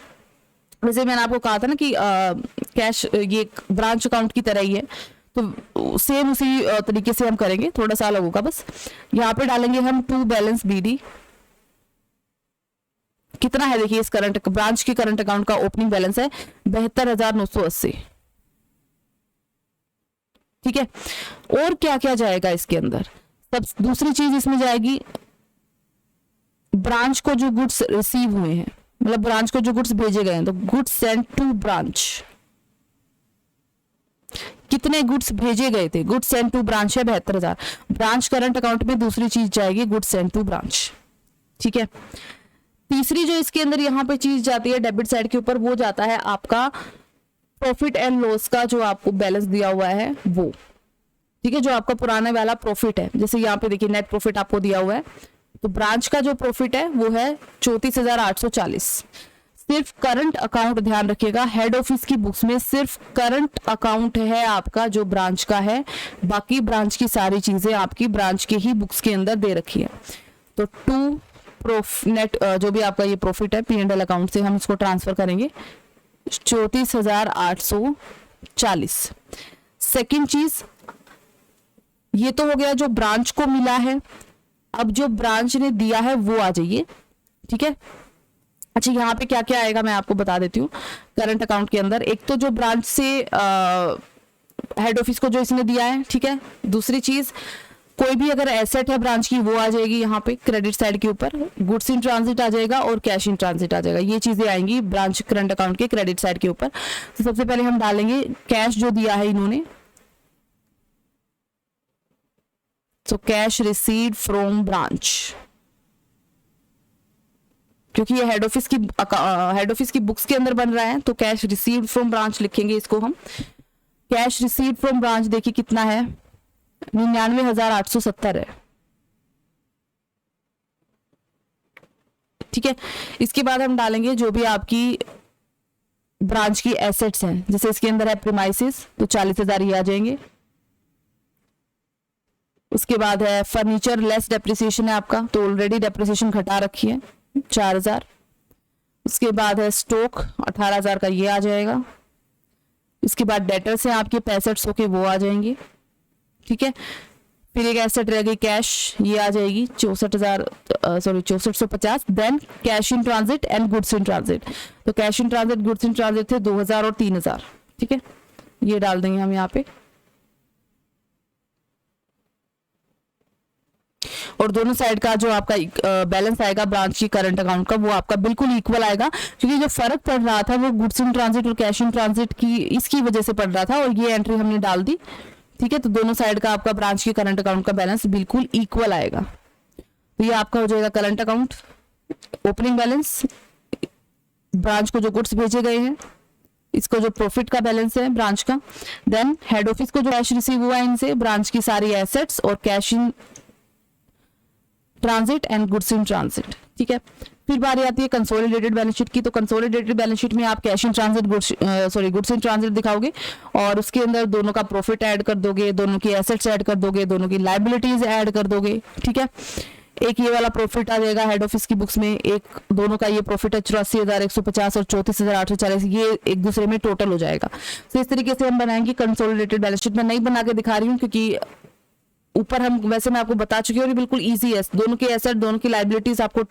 वैसे मैंने आपको कहा था ना कि कैश ये ब्रांच अकाउंट की तरह ही है, तो सेम उसी तरीके से हम करेंगे, थोड़ा सा अलग होगा बस। यहाँ पे डालेंगे हम टू बैलेंस BD। कितना है देखिए, इस करंट ब्रांच की करंट अकाउंट का ओपनिंग बैलेंस है 72,980। ठीक है, और क्या क्या जाएगा इसके अंदर, सब दूसरी चीज इसमें जाएगी ब्रांच को जो गुड्स रिसीव हुए हैं, मतलब ब्रांच को जो गुड्स भेजे गए हैं, तो गुड्स सेंट टू ब्रांच, कितने गुड्स भेजे गए थे, गुड्स सेंट टू ब्रांच है 72,000। ब्रांच करंट अकाउंट में दूसरी चीज जाएगी गुड्स सेंट टू ब्रांच। ठीक है, तीसरी जो इसके अंदर यहाँ पे चीज जाती है डेबिट साइड के ऊपर, वो जाता है आपका प्रॉफिट एंड लॉस का जो आपको बैलेंस दिया हुआ है वो। ठीक है, जो आपका पुराने वाला प्रॉफिट है, जैसे यहाँ पे देखिए नेट प्रॉफिट आपको दिया हुआ है, तो ब्रांच का जो प्रॉफिट है वो है 34,840। सिर्फ करंट अकाउंट ध्यान रखिएगा, हेड ऑफिस की बुक्स में सिर्फ करंट अकाउंट है आपका जो ब्रांच का है, बाकी ब्रांच की सारी चीजें आपकी ब्रांच के ही बुक्स के अंदर दे रखी है। तो टू नेट जो भी आपका ये प्रॉफिट है P&L अकाउंट से हम इसको ट्रांसफर करेंगे 34,840। सेकेंड चीज ये तो हो गया जो ब्रांच को मिला है, अब जो ब्रांच ने दिया है वो आ जाइए। ठीक है, अच्छा यहाँ पे क्या क्या आएगा मैं आपको बता देती हूँ करंट अकाउंट के अंदर। एक तो जो ब्रांच से हेड ऑफिस को जो इसने दिया है, ठीक है। दूसरी चीज कोई भी अगर एसेट है ब्रांच की वो आ जाएगी यहाँ पे क्रेडिट साइड के ऊपर, गुड्स इन ट्रांजिट आ जाएगा और कैश इन ट्रांजिट आ जाएगा, ये चीजें आएंगी ब्रांच करंट अकाउंट के क्रेडिट साइड के ऊपर। तो सबसे पहले हम डालेंगे कैश जो दिया है इन्होंने, तो कैश रिसीव्ड फ्रॉम ब्रांच, क्योंकि ये हेड ऑफिस की बुक्स के अंदर बन रहा है तो कैश रिसीव्ड फ्रॉम ब्रांच लिखेंगे इसको हम। कैश रिसीव्ड फ्रॉम ब्रांच देखिए कितना है, 99,870 है। ठीक है, इसके बाद हम डालेंगे जो भी आपकी ब्रांच की एसेट्स हैं, जैसे इसके अंदर है प्रीमाइसिस तो 40,000 ये आ जाएंगे। उसके बाद है फर्नीचर लेस डेप्रिसिएशन है आपका, तो ऑलरेडी डेप्रिसिएशन घटा रखी है 4,000। उसके बाद है स्टॉक 18,000 का ये आ जाएगा। इसके बाद डेटर्स हैं आपके 6500 के वो आ जाएंगे। ठीक है, फिर एक एसेट रह गई कैश, ये आ जाएगी 6450। Then cash in transit and goods in transit, तो cash in transit goods in transit थे 2,000 और 3,000। ठीक है, ये डाल देंगे हम यहाँ पे, और दोनों साइड का जो आपका बैलेंस आएगा ब्रांच की करंट अकाउंट का वो आपका बिल्कुल इक्वल आएगा, क्योंकि जो फर्क पड़ रहा था वो गुड्स इन ट्रांजिट और कैश इन ट्रांजिट की इसकी वजह से पड़ रहा था, और ये एंट्री हमने डाल दी। ठीक है, तो दोनों साइड का आपका ब्रांच की करंट अकाउंट का बैलेंस बिल्कुल इक्वल आएगा। तो ये आपका हो जाएगा current account, opening balance, branch को जो गुड्स भेजे गए हैं, इसको जो प्रॉफिट का बैलेंस है ब्रांच का, देन हेड ऑफिस को जो कैश रिसीव हुआ है इनसे, ब्रांच की सारी एसेट्स और cash in transit and goods in transit. ठीक है, फिर बारी आती है कंसोलिडेटेड बैलेंस शीट की। तो कंसोलिडेटेड बैलेंस शीट में आप cash in transit goods in transit दिखाओगे, और उसके अंदर दोनों का प्रॉफिट ऐड कर दोगे, दोनों की एसेट्स ऐड कर दोगे, दोनों की लायबिलिटीज ऐड कर दोगे। ठीक है, एक ये वाला प्रॉफिट आ जाएगा हेड ऑफिस की बुक्स में, एक दोनों का ये प्रॉफिट है 84,150 और 34,840, ये एक दूसरे में टोटल हो जाएगा। तो इस तरीके से हम बनाएंगे कंसोलिडेटेड बैलेंस शीट। मैं नहीं बना के दिखा रही हूँ क्योंकि ऊपर हम वैसे मैं आपको बता चुकी हूँ, और बिल्कुल इजी है, दोनों की एसेट दोनों की लायबिलिटीज आपको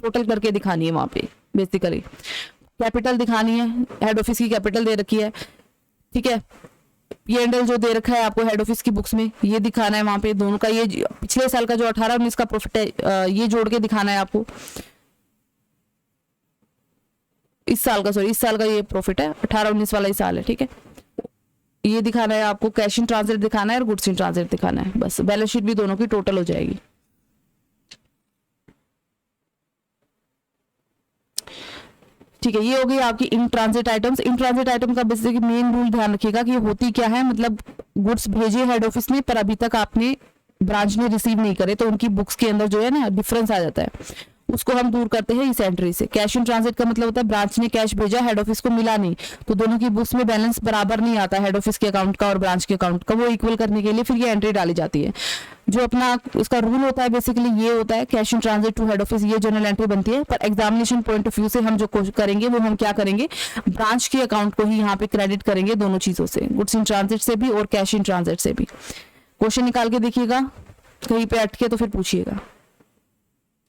टोटल करके दिखानी है वहां पे। बेसिकली कैपिटल दिखानी है, हेड ऑफिस की कैपिटल दे रखी है। ठीक है, P&L जो दे रखा है आपको हेड ऑफिस की बुक्स में ये दिखाना है वहां पे, दोनों का ये पिछले साल का जो 18-19 का प्रॉफिट है ये जोड़ के दिखाना है आपको। इस साल का ये प्रॉफिट है, 18-19 वाला ही साल है। ठीक है, ये दिखाना है आपको, कैश इन ट्रांजिट दिखाना है और गुड्स इन ट्रांजिट दिखाना है, बस बैलेंस शीट भी दोनों की टोटल हो जाएगी। ठीक है, ये हो गई आपकी in transit items. In transit item का बेसिकली मेन रूल ध्यान रखिएगा कि होती क्या है, मतलब गुड्स भेजे हेड ऑफिस ने पर अभी तक आपने ब्रांच ने रिसीव नहीं करे, तो उनकी बुक्स के अंदर जो है ना डिफरेंस आ जाता है। उसको हम दूर करते हैं इस एंट्री से। कैश इन ट्रांजिट का मतलब होता है ब्रांच ने कैश भेजा, हेड ऑफिस को मिला नहीं, तो दोनों की बुक्स में बैलेंस बराबर नहीं आता, हेड ऑफिस के अकाउंट का और ब्रांच के अकाउंट का, वो इक्वल करने के लिए फिर ये एंट्री डाली जाती है। जो अपना इसका रूल होता है बेसिकली ये होता है, cash in transit to head office, ये जनरल एंट्री बनती है। पर एग्जामिनेशन पॉइंट ऑफ व्यू से हम जो करेंगे वो हम क्या करेंगे, ब्रांच के अकाउंट को ही यहाँ पे क्रेडिट करेंगे, दोनों चीजों से, गुड्स इन ट्रांजिट से भी और कैश इन ट्रांजिट से भी। क्वेश्चन निकाल के देखिएगा, कहीं पे अटके तो फिर पूछिएगा।